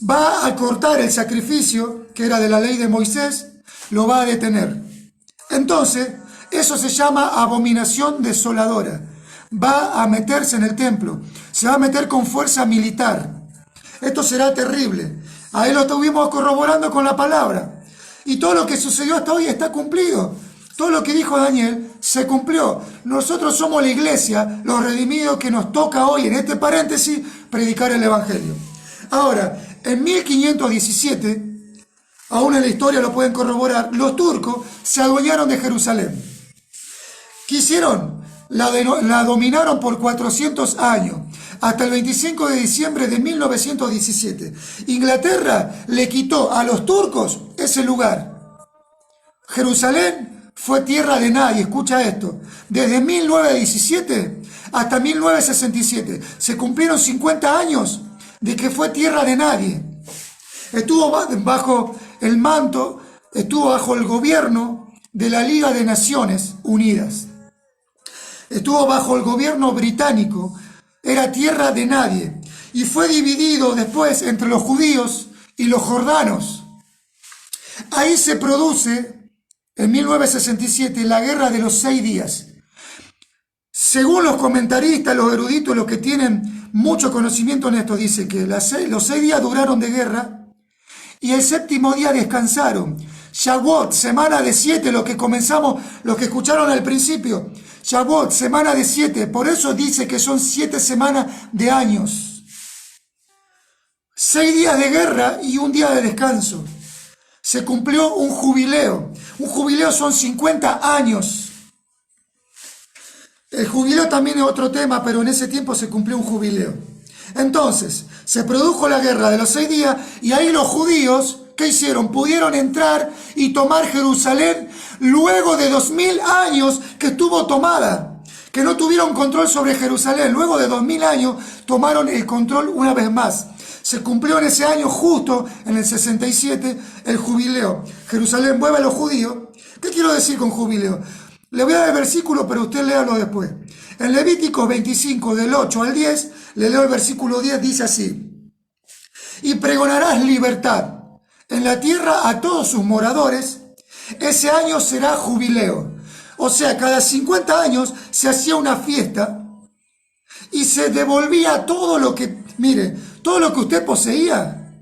va a cortar el sacrificio que era de la ley de Moisés, lo va a detener. Entonces, eso se llama abominación desoladora. va a meterse en el templo, se va a meter con fuerza militar. Esto será terrible. Ahí lo estuvimos corroborando con la palabra. Y todo lo que sucedió hasta hoy está cumplido. Todo lo que dijo Daniel se cumplió. Nosotros somos la iglesia, los redimidos, que nos toca hoy, en este paréntesis, predicar el Evangelio. Ahora, en 1517, aún en la historia lo pueden corroborar, los turcos se adueñaron de Jerusalén. ¿Qué hicieron? La dominaron por 400 años, hasta el 25 de diciembre de 1917. Inglaterra le quitó a los turcos ese lugar. Jerusalén fue tierra de nadie, escucha esto. Desde 1917 hasta 1967 se cumplieron 50 años de que fue tierra de nadie. Estuvo bajo el manto, estuvo bajo el gobierno de la Liga de Naciones Unidas. Estuvo bajo el gobierno británico, era tierra de nadie, y fue dividido después entre los judíos y los jordanos. Ahí se produce, en 1967, la Guerra de los 6 días. Según los comentaristas, los eruditos, los que tienen mucho conocimiento en esto, dice que los 6 días duraron de guerra y el 7º día descansaron. Shavuot, semana de 7, lo que comenzamos, lo que escucharon al principio. Shavuot, semana de 7, por eso dice que son 7 semanas de años. 6 días de guerra y un día de descanso. Se cumplió un jubileo. Un jubileo son 50 años. El jubileo también es otro tema, pero en ese tiempo se cumplió un jubileo. Entonces, se produjo la guerra de los 6 días y ahí los judíos, ¿qué hicieron? Pudieron entrar y tomar Jerusalén luego de 2000 años que estuvo tomada, que no tuvieron control sobre Jerusalén. Luego de 2000 años tomaron el control una vez más. Se cumplió en ese año, justo en el 67, el jubileo. Jerusalén vuelve a los judíos. ¿Qué quiero decir con jubileo? Le voy a dar el versículo, pero usted léalo después. En Levíticos 25, del 8 al 10, le leo el versículo 10, dice así: y pregonarás libertad en la tierra a todos sus moradores, ese año será jubileo. O sea, cada 50 años se hacía una fiesta y se devolvía todo lo que, mire, todo lo que usted poseía,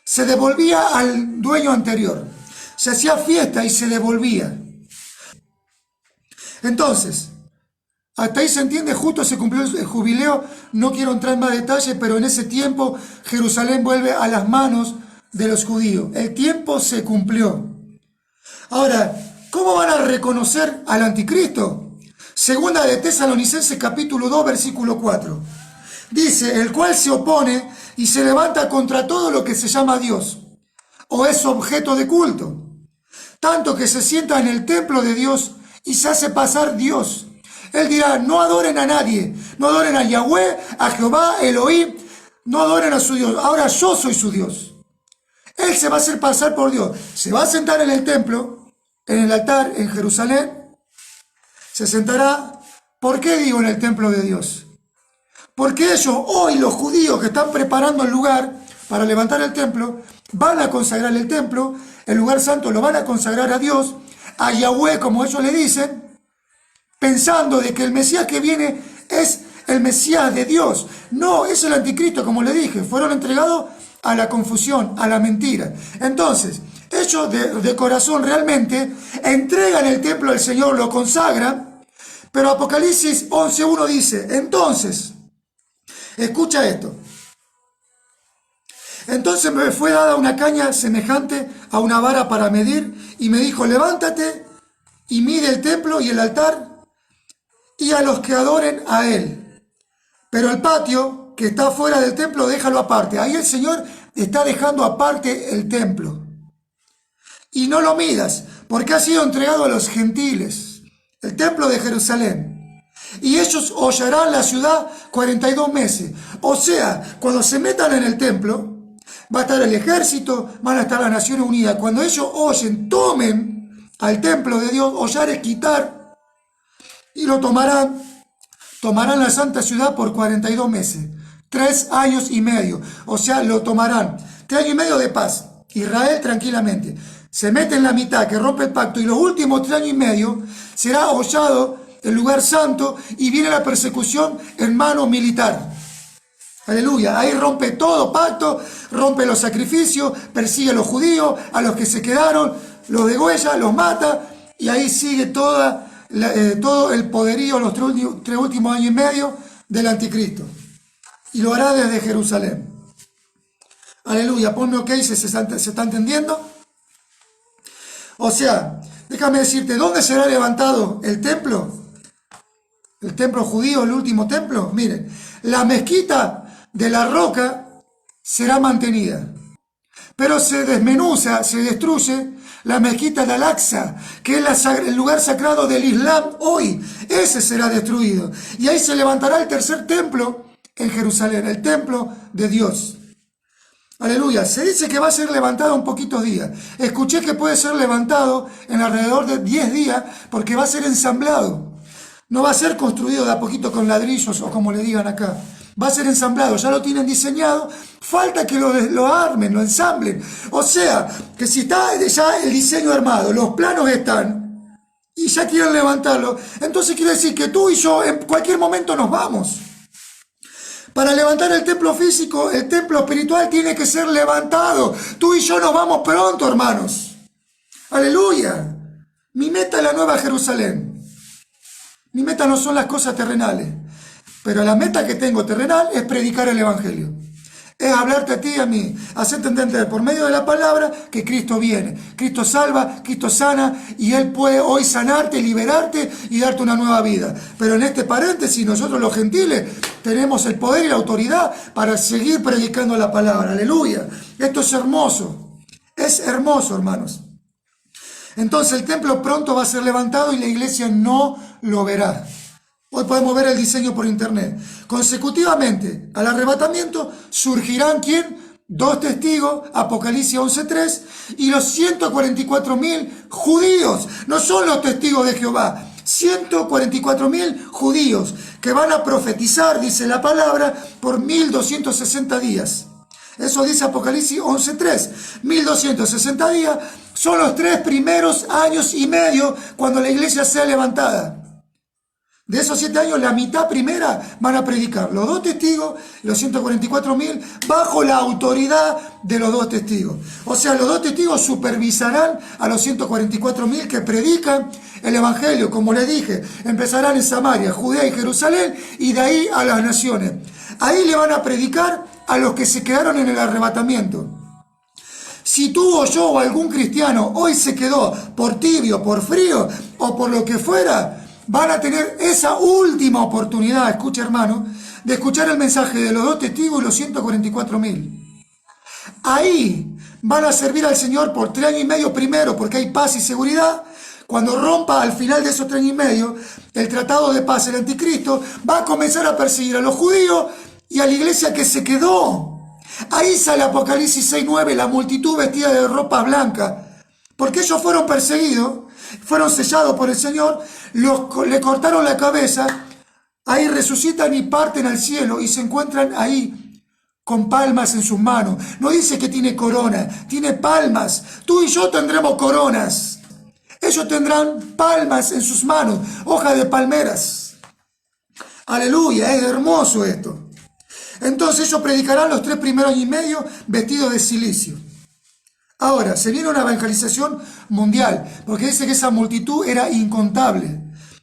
se devolvía al dueño anterior. Se hacía fiesta y se devolvía. Entonces, hasta ahí se entiende, justo se cumplió el jubileo. No quiero entrar en más detalles, pero en ese tiempo Jerusalén vuelve a las manos de los judíos. El tiempo se cumplió. Ahora, ¿cómo van a reconocer al anticristo? Segunda de Tesalonicenses capítulo 2, versículo 4. Dice: el cual se opone y se levanta contra todo lo que se llama Dios o es objeto de culto, tanto que se sienta en el templo de Dios y se hace pasar Dios. Él dirá: no adoren a nadie, no adoren a Yahweh, a Jehová, Elohim, no adoren a su Dios. Ahora yo soy su Dios. Él se va a hacer pasar por Dios. Se va a sentar en el templo, en el altar, en Jerusalén. Se sentará. ¿Por qué digo en el templo de Dios? Porque ellos, hoy los judíos que están preparando el lugar para levantar el templo, van a consagrar el templo, el lugar santo lo van a consagrar a Dios, a Yahweh, como ellos le dicen, pensando de que el Mesías que viene es el Mesías de Dios. No, es el anticristo, como le dije. Fueron entregados a la confusión, a la mentira. Entonces, ellos de corazón realmente entregan el templo al Señor, lo consagran, pero Apocalipsis 11.1 dice: entonces, escucha esto. Entonces me fue dada una caña semejante a una vara para medir, y me dijo: levántate y mide el templo y el altar y a los que adoren a él. Pero el patio que está fuera del templo, déjalo aparte. Ahí el Señor está dejando aparte el templo. Y no lo midas, porque ha sido entregado a los gentiles, el templo de Jerusalén. Y ellos hollarán la ciudad 42 meses. O sea, cuando se metan en el templo, va a estar el ejército, van a estar las Naciones Unidas. Cuando ellos hollen, tomen al templo de Dios, hollar es quitar, y lo tomarán la santa ciudad por 42 meses, 3 años y medio. O sea, lo tomarán 3 años y medio de paz. Israel tranquilamente se mete en la mitad, que rompe el pacto, y los últimos 3 años y medio será hollado el lugar santo, y viene la persecución en mano militar. Aleluya, ahí rompe todo pacto, rompe los sacrificios, persigue a los judíos, a los que se quedaron, los degüella, los mata, y ahí sigue todo el poderío, los 3 últimos años y medio del anticristo. Y lo hará desde Jerusalén. Aleluya, ponme ok, ¿se está entendiendo? O sea, déjame decirte, ¿dónde será levantado el templo? El templo judío, el último templo. Miren, la mezquita de la roca será mantenida, pero se desmenuza, se destruye la mezquita de Al-Aqsa, que es el lugar sagrado del Islam hoy. Ese será destruido, y ahí se levantará el tercer templo en Jerusalén, el templo de Dios. Aleluya, se dice que va a ser levantado en poquitos días. Escuché que puede ser levantado en alrededor de 10 días, porque va a ser ensamblado. No va a ser construido de a poquito con ladrillos o como le digan acá. Va a ser ensamblado, ya lo tienen diseñado, falta que lo armen, lo ensamblen. O sea, que si está ya el diseño armado, los planos están, y ya quieren levantarlo, entonces quiere decir que tú y yo en cualquier momento nos vamos. Para levantar el templo físico, el templo espiritual tiene que ser levantado. Tú y yo nos vamos pronto, hermanos. Aleluya. Mi meta es la Nueva Jerusalén. Mi meta no son las cosas terrenales. Pero la meta que tengo terrenal es predicar el Evangelio. Es hablarte a ti y a mí, hacerte entender por medio de la palabra que Cristo viene. Cristo salva, Cristo sana, y Él puede hoy sanarte, liberarte y darte una nueva vida. Pero en este paréntesis, nosotros los gentiles tenemos el poder y la autoridad para seguir predicando la palabra. Aleluya. Esto es hermoso. Es hermoso, hermanos. Entonces el templo pronto va a ser levantado y la iglesia no lo verá. Hoy podemos ver el diseño por internet. Consecutivamente al arrebatamiento surgirán ¿quién? 2 testigos, Apocalipsis 11:3, y los 144.000 judíos. No son los testigos de Jehová, 144.000 judíos que van a profetizar, dice la palabra, por 1260 días. Eso dice Apocalipsis 11:3. 1260 días son los 3 primeros años y medio cuando la iglesia sea levantada. De esos 7 años, la mitad primera van a predicar. Los 2 testigos, los 144.000, bajo la autoridad de los 2 testigos. O sea, los 2 testigos supervisarán a los 144.000 que predican el Evangelio. Como les dije, empezarán en Samaria, Judea y Jerusalén, y de ahí a las naciones. Ahí le van a predicar a los que se quedaron en el arrebatamiento. Si tú o yo o algún cristiano hoy se quedó por tibio, por frío o por lo que fuera, van a tener esa última oportunidad, escucha hermano, de escuchar el mensaje de los 2 testigos y los 144.000. Ahí van a servir al Señor por 3 años y medio primero, porque hay paz y seguridad. Cuando rompa al final de esos 3 años y medio el tratado de paz, el anticristo va a comenzar a perseguir a los judíos y a la iglesia que se quedó. Ahí sale Apocalipsis 6:9, la multitud vestida de ropa blanca, porque ellos fueron perseguidos, fueron sellados por el Señor, le cortaron la cabeza, ahí resucitan y parten al cielo y se encuentran ahí con palmas en sus manos. No dice que tiene corona, tiene palmas. Tú y yo tendremos coronas. Ellos tendrán palmas en sus manos, hojas de palmeras. Aleluya, es hermoso esto. Entonces ellos predicarán los 3 primeros años y medio vestidos de cilicio. Ahora, se viene una evangelización mundial, porque dice que esa multitud era incontable.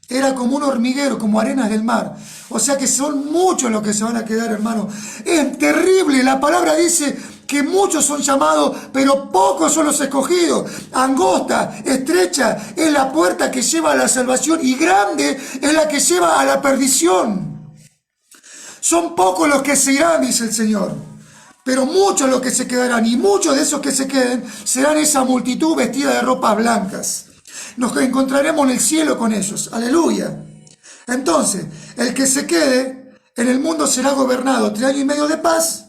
Era como un hormiguero, como arenas del mar. O sea que son muchos los que se van a quedar, hermano. Es terrible, la palabra dice que muchos son llamados, pero pocos son los escogidos. Angosta, estrecha, es la puerta que lleva a la salvación, y grande es la que lleva a la perdición. Son pocos los que se irán, dice el Señor, pero muchos los que se quedarán, y muchos de esos que se queden serán esa multitud vestida de ropas blancas. Nos encontraremos en el cielo con ellos. Aleluya. Entonces, el que se quede en el mundo será gobernado 3 años y medio de paz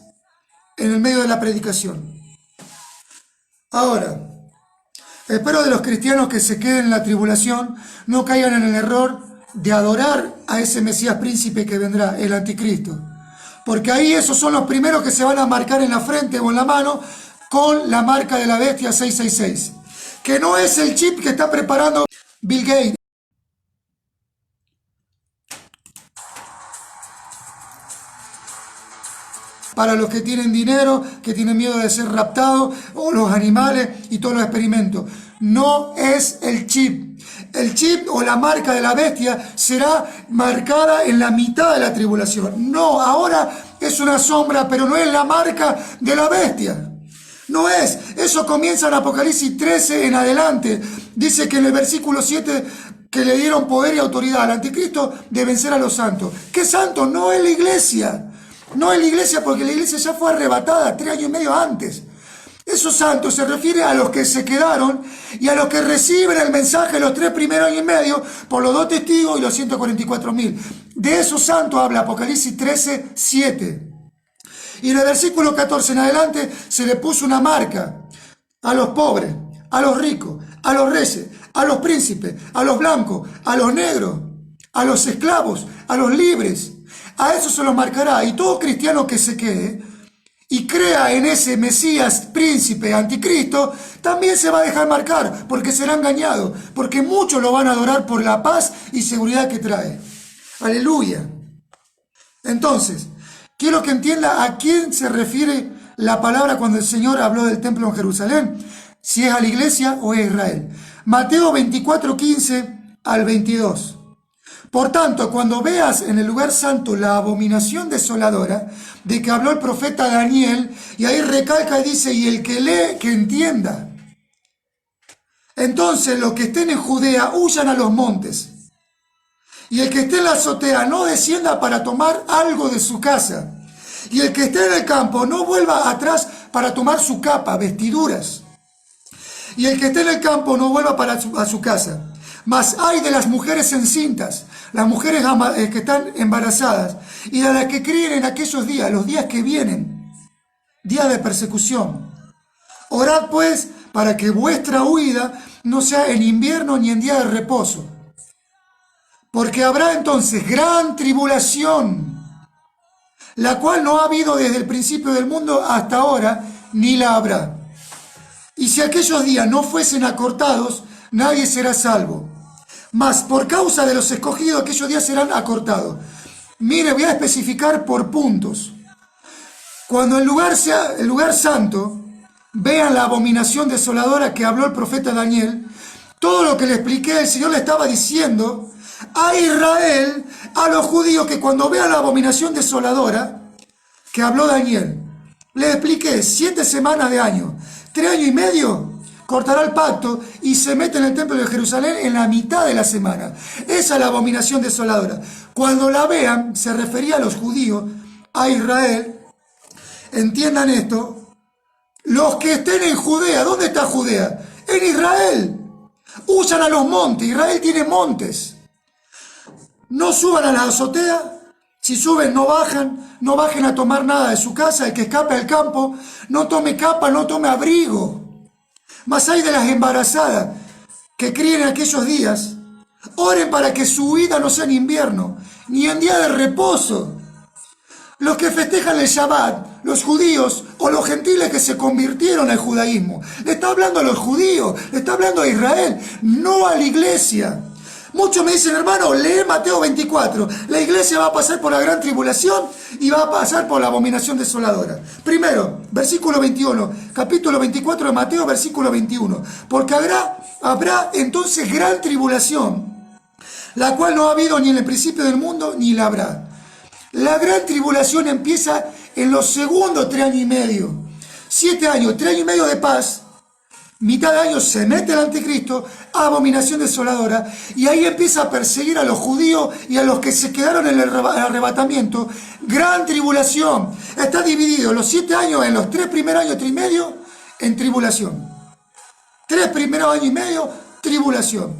en el medio de la predicación. Ahora, espero de los cristianos que se queden en la tribulación no caigan en el error de adorar a ese Mesías príncipe que vendrá, el anticristo. Porque ahí esos son los primeros que se van a marcar en la frente o en la mano con la marca de la bestia 666. Que no es el chip que está preparando Bill Gates. para los que tienen dinero, que tienen miedo de ser raptados, o los animales y todos los experimentos. No es el chip. El chip o la marca de la bestia será marcada en la mitad de la tribulación. No, ahora es una sombra, pero no es la marca de la bestia. No es. Eso comienza en Apocalipsis 13 en adelante. Dice que en el versículo 7 que le dieron poder y autoridad al anticristo de vencer a los santos. ¿Qué santos? No es la iglesia. No es la iglesia, porque la iglesia ya fue arrebatada 3 años y medio antes. Esos santos se refiere a los que se quedaron y a los que reciben el mensaje los 3 primeros años y medio por los 2 testigos y los 144.000. De esos santos habla Apocalipsis 13, 7. Y en el versículo 14 en adelante se le puso una marca a los pobres, a los ricos, a los reyes, a los príncipes, a los blancos, a los negros, a los esclavos, a los libres. A eso se los marcará. Y todo cristiano que se quede y crea en ese Mesías, príncipe, anticristo, también se va a dejar marcar, porque será engañado, porque muchos lo van a adorar por la paz y seguridad que trae. Aleluya. Entonces, quiero que entienda a quién se refiere la palabra cuando el Señor habló del templo en Jerusalén, si es a la iglesia o es a Israel. Mateo 24, 15 al 22. Por tanto, cuando veas en el lugar santo la abominación desoladora de que habló el profeta Daniel, y ahí recalca y dice, y el que lee, que entienda. Entonces los que estén en Judea huyan a los montes, y el que esté en la azotea no descienda para tomar algo de su casa, y el que esté en el campo no vuelva atrás para tomar su capa, vestiduras, y el que esté en el campo no vuelva a su casa. Mas hay de las mujeres encintas, las mujeres que están embarazadas, y de las que críen en aquellos días, los días que vienen, días de persecución. Orad pues para que vuestra huida no sea en invierno ni en día de reposo, porque habrá entonces gran tribulación, la cual no ha habido desde el principio del mundo hasta ahora, ni la habrá. Y si aquellos días no fuesen acortados, nadie será salvo. Mas por causa de los escogidos, aquellos días serán acortados. Mire, voy a especificar por puntos. Cuando el lugar sea el lugar santo, vean la abominación desoladora que habló el profeta Daniel. Todo lo que le expliqué, el Señor le estaba diciendo a Israel, a los judíos, que cuando vean la abominación desoladora que habló Daniel, le expliqué 7 semanas de año, 3 años y medio, cortará el pacto y se mete en el templo de Jerusalén en la mitad de la semana. Esa es la abominación desoladora. Cuando la vean, se refería a los judíos, a Israel. Entiendan esto. Los que estén en Judea, ¿dónde está Judea? En Israel. Huyan a los montes. Israel tiene montes. No suban a la azotea. Si suben, no bajan. No bajen a tomar nada de su casa. El que escape al campo, no tome capa, no tome abrigo. Mas hay de las embarazadas que críen en aquellos días. Oren para que su huida no sea en invierno, ni en día de reposo. Los que festejan el Shabbat, los judíos o los gentiles que se convirtieron al judaísmo. Le está hablando a los judíos, le está hablando a Israel, no a la iglesia. Muchos me dicen, hermano, lee Mateo 24. La iglesia va a pasar por la gran tribulación y va a pasar por la abominación desoladora. Primero, versículo 21, capítulo 24 de Mateo, versículo 21. Porque habrá entonces gran tribulación, la cual no ha habido ni en el principio del mundo, ni la habrá. La gran tribulación empieza en los segundos 3 años y medio. 7 años, 3 años y medio de paz. Mitad de año se mete el anticristo, abominación desoladora, y ahí empieza a perseguir a los judíos y a los que se quedaron en el arrebatamiento. Gran tribulación. Está dividido los 7 años en los 3 primeros años, 3 y medio, en tribulación. 3 primeros años y medio, tribulación.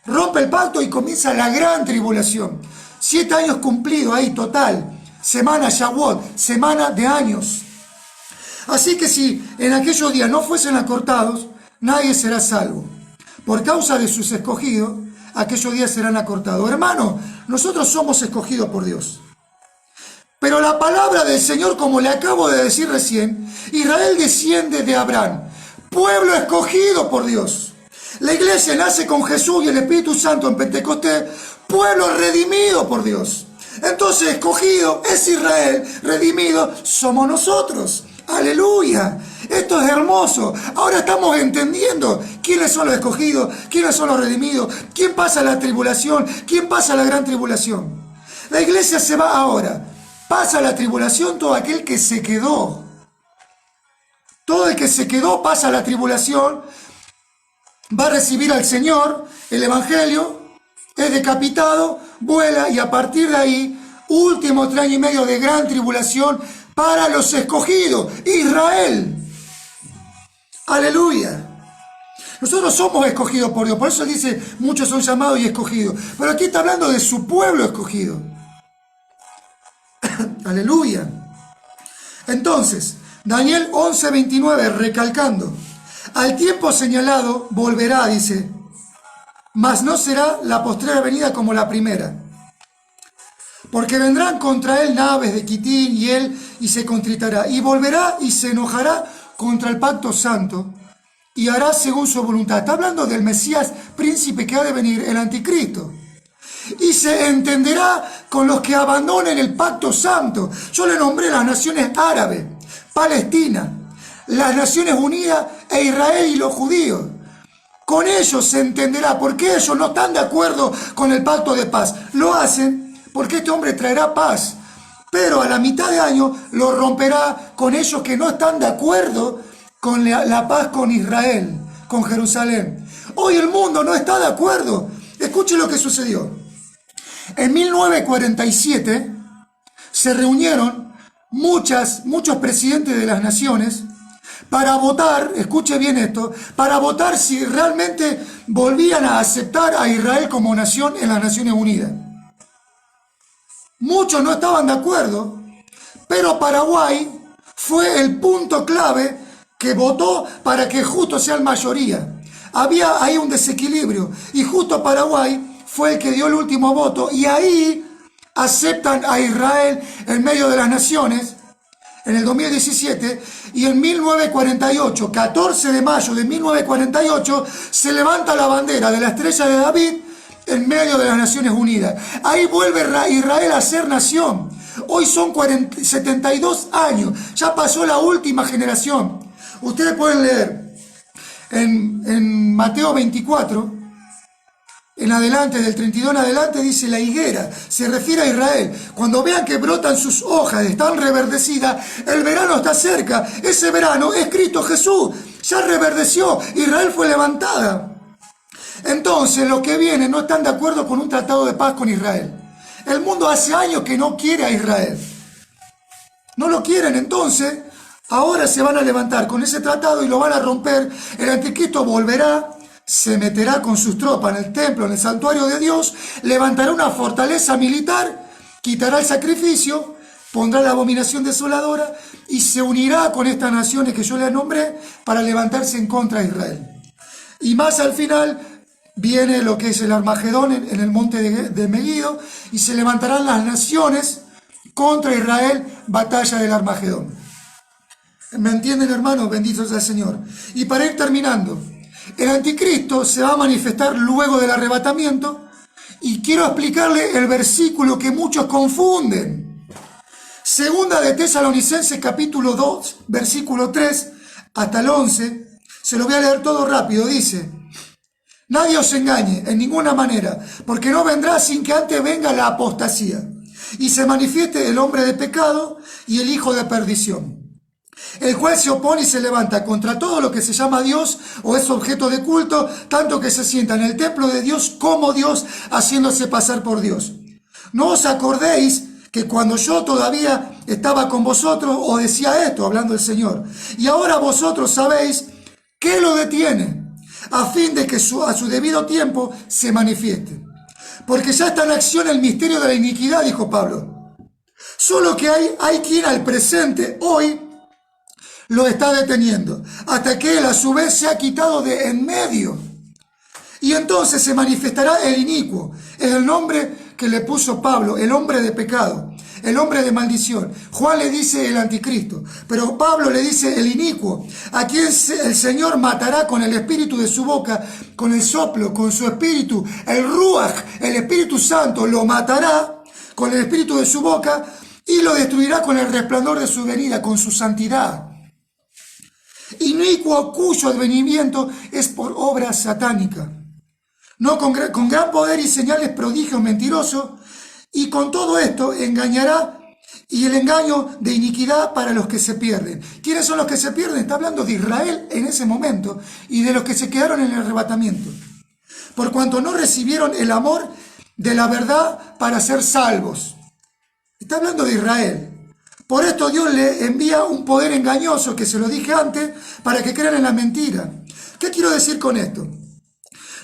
Rompe el pacto y comienza la gran tribulación. 7 años cumplidos ahí, total. Semana Shavuot, semana de años. Así que si en aquellos días no fuesen acortados, nadie será salvo. Por causa de sus escogidos, aquellos días serán acortados. Hermano, nosotros somos escogidos por Dios. Pero la palabra del Señor, como le acabo de decir recién, Israel desciende de Abraham, pueblo escogido por Dios. La iglesia nace con Jesús y el Espíritu Santo en Pentecostés, pueblo redimido por Dios. Entonces escogido es Israel, redimido somos nosotros. Aleluya. Esto es hermoso. Ahora estamos entendiendo quiénes son los escogidos, quiénes son los redimidos, quién pasa la tribulación, quién pasa la gran tribulación. La iglesia se va ahora. Pasa la tribulación todo aquel que se quedó. Todo el que se quedó pasa la tribulación, va a recibir al Señor, el Evangelio, es decapitado, vuela y a partir de ahí, último 3 años y medio de gran tribulación para los escogidos, Israel. Aleluya. Nosotros somos escogidos por Dios, por eso dice, muchos son llamados y escogidos. Pero aquí está hablando de su pueblo escogido. Aleluya. Entonces, Daniel 11:29, recalcando, al tiempo señalado volverá, dice, mas no será la postrera venida como la primera. Porque vendrán contra él naves de Quitín y él y se contritará. Y volverá y se enojará contra el pacto santo y hará según su voluntad. Está hablando del Mesías príncipe que ha de venir, el anticristo. Y se entenderá con los que abandonen el pacto santo. Yo le nombré las naciones árabes, Palestina, las Naciones Unidas e Israel y los judíos. Con ellos se entenderá porque ellos no están de acuerdo con el pacto de paz. Lo hacen porque este hombre traerá paz, pero a la mitad de año lo romperá con ellos que no están de acuerdo con la paz con Israel, con Jerusalén. Hoy el mundo no está de acuerdo. Escuche lo que sucedió. En 1947 se reunieron muchos presidentes de las naciones para votar, escuche bien esto, para votar si realmente volvían a aceptar a Israel como nación en las Naciones Unidas. Muchos no estaban de acuerdo, pero Paraguay fue el punto clave que votó para que justo sea mayoría. Había ahí un desequilibrio y justo Paraguay fue el que dio el último voto y ahí aceptan a Israel en medio de las naciones en el 2017 y en 1948, 14 de mayo de 1948, se levanta la bandera de la Estrella de David en medio de las Naciones Unidas. Ahí vuelve Israel a ser nación. Hoy son 72 años, ya pasó la última generación. Ustedes pueden leer en Mateo 24, en adelante, del 32 en adelante, dice la higuera, se refiere a Israel. Cuando vean que brotan sus hojas, están reverdecidas, el verano está cerca. Ese verano es Cristo Jesús, ya reverdeció, Israel fue levantada. Entonces los que vienen no están de acuerdo con un tratado de paz con Israel. El mundo hace años que no quiere a Israel. No lo quieren, entonces ahora se van a levantar con ese tratado y lo van a romper. El anticristo volverá, se meterá con sus tropas en el templo, en el santuario de Dios, levantará una fortaleza militar, quitará el sacrificio, pondrá la abominación desoladora y se unirá con estas naciones que yo les nombré para levantarse en contra de Israel. Y más al final viene lo que es el Armagedón en el monte de Megiddo y se levantarán las naciones contra Israel, batalla del Armagedón. ¿Me entienden, hermanos? Bendito sea el Señor. Y para ir terminando, el anticristo se va a manifestar luego del arrebatamiento y quiero explicarle el versículo que muchos confunden. Segunda de Tesalonicenses capítulo 2, versículo 3 hasta el 11, se lo voy a leer todo rápido, dice: nadie os engañe en ninguna manera, porque no vendrá sin que antes venga la apostasía y se manifieste el hombre de pecado y el hijo de perdición, el cual se opone y se levanta contra todo lo que se llama Dios o es objeto de culto, tanto que se sienta en el templo de Dios como Dios, haciéndose pasar por Dios. No os acordéis que cuando yo todavía estaba con vosotros os decía esto, hablando el Señor, y ahora vosotros sabéis qué lo detiene, a fin de que a su debido tiempo se manifieste. Porque ya está en acción el misterio de la iniquidad, dijo Pablo. Solo que hay quien al presente, hoy, lo está deteniendo, hasta que él a su vez se ha quitado de en medio. Y entonces se manifestará el inicuo. Es el nombre que le puso Pablo, el hombre de pecado, el hombre de maldición. Juan le dice el anticristo, pero Pablo le dice el inicuo, a quien el Señor matará con el espíritu de su boca, con el soplo, con su espíritu, el ruaj, el Espíritu Santo, lo matará con el espíritu de su boca y lo destruirá con el resplandor de su venida, con su santidad. Inicuo cuyo advenimiento es por obra satánica, no con gran poder y señales, prodigios mentirosos, y con todo esto engañará, y el engaño de iniquidad para los que se pierden. ¿Quiénes son los que se pierden? Está hablando de Israel en ese momento y de los que se quedaron en el arrebatamiento, por cuanto no recibieron el amor de la verdad para ser salvos. Está hablando de Israel. Por esto Dios le envía un poder engañoso, que se lo dije antes, para que crean en la mentira. ¿Qué quiero decir con esto?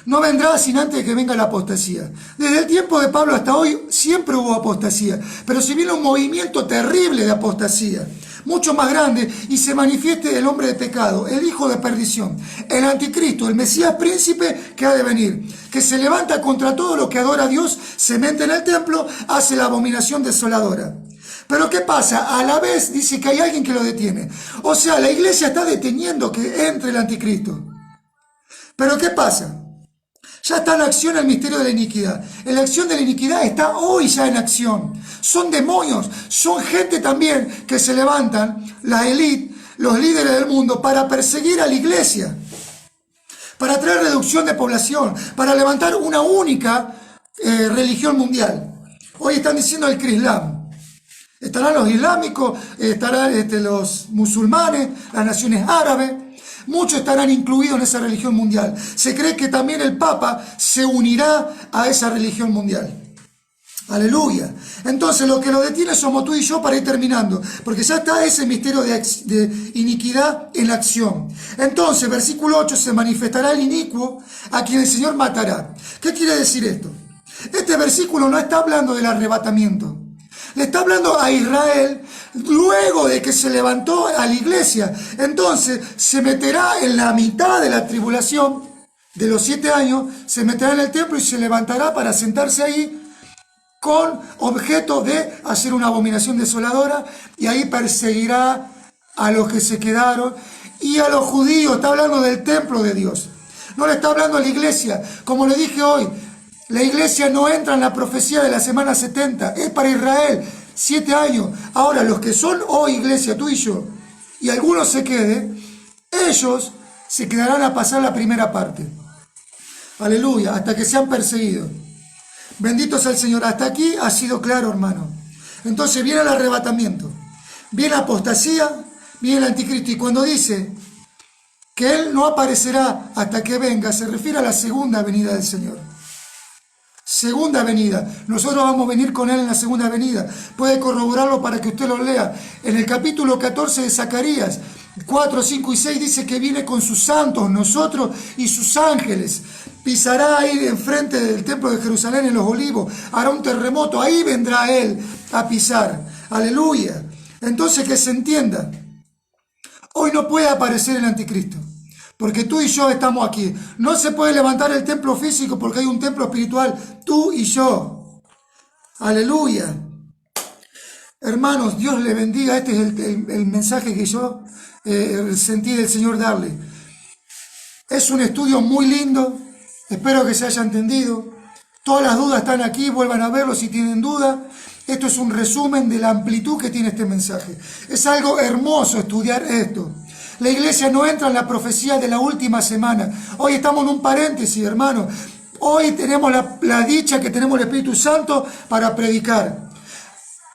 No vendrá sin antes de que venga la apostasía. Desde el tiempo de Pablo hasta hoy siempre hubo apostasía, pero si viene un movimiento terrible de apostasía, mucho más grande, y se manifieste el hombre de pecado, el hijo de perdición, el anticristo, el Mesías príncipe que ha de venir, que se levanta contra todo lo que adora a Dios, se mete en el templo, hace la abominación desoladora. Pero ¿qué pasa? A la vez dice que hay alguien que lo detiene. O sea, la iglesia está deteniendo que entre el anticristo. Pero ¿qué pasa? Ya está en acción el misterio de la iniquidad. En la acción de la iniquidad está hoy ya en acción. Son demonios, son gente también que se levantan, la élite, los líderes del mundo, para perseguir a la iglesia, para traer reducción de población, para levantar una única religión mundial. Hoy están diciendo el Crislam. Estarán los islámicos, estarán los musulmanes, las naciones árabes. Muchos estarán incluidos en esa religión mundial. Se cree que también el Papa se unirá a esa religión mundial. Aleluya. Entonces lo que lo detiene somos tú y yo, para ir terminando, porque ya está ese misterio de iniquidad en acción. Entonces, versículo 8, se manifestará el inicuo a quien el Señor matará. ¿Qué quiere decir esto? Este versículo no está hablando del arrebatamiento. Le está hablando a Israel luego de que se levantó a la iglesia. Entonces se meterá en la mitad de la tribulación de los 7 años, se meterá en el templo y se levantará para sentarse ahí con objeto de hacer una abominación desoladora, y ahí perseguirá a los que se quedaron y a los judíos. Está hablando del templo de Dios. No le está hablando a la iglesia. Como le dije hoy, la iglesia no entra en la profecía de la semana 70, es para Israel, 7 años. Ahora, los que son hoy iglesia, tú y yo, y algunos se queden, ellos se quedarán a pasar la primera parte. Aleluya, hasta que sean perseguidos. Bendito sea el Señor. Hasta aquí ha sido claro, hermano. Entonces viene el arrebatamiento, viene la apostasía, viene el anticristo, y cuando dice que Él no aparecerá hasta que venga, se refiere a la segunda venida del Señor. Segunda venida. Nosotros vamos a venir con Él en la segunda venida. Puede corroborarlo para que usted lo lea. En el capítulo 14 de Zacarías, 4, 5 y 6 dice que viene con sus santos, nosotros y sus ángeles. Pisará ahí enfrente del templo de Jerusalén en los Olivos. Hará un terremoto. Ahí vendrá Él a pisar. Aleluya. Entonces, que se entienda. Hoy no puede aparecer el anticristo, porque tú y yo estamos aquí. No se puede levantar el templo físico porque hay un templo espiritual, tú y yo. Aleluya. Hermanos, Dios le bendiga. Este es el mensaje que yo sentí del Señor darle. Es un estudio muy lindo. Espero que se haya entendido. Todas las dudas están aquí, vuelvan a verlo si tienen duda. Esto es un resumen de la amplitud que tiene este mensaje. Es algo hermoso estudiar esto. La iglesia no entra en la profecía de la última semana. Hoy estamos en un paréntesis, hermano. Hoy tenemos la dicha que tenemos el Espíritu Santo para predicar.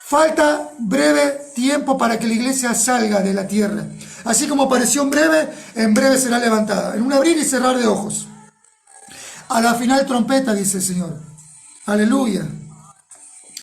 Falta breve tiempo para que la iglesia salga de la tierra. Así como apareció en breve será levantada. En un abrir y cerrar de ojos. A la final trompeta, dice el Señor. Aleluya.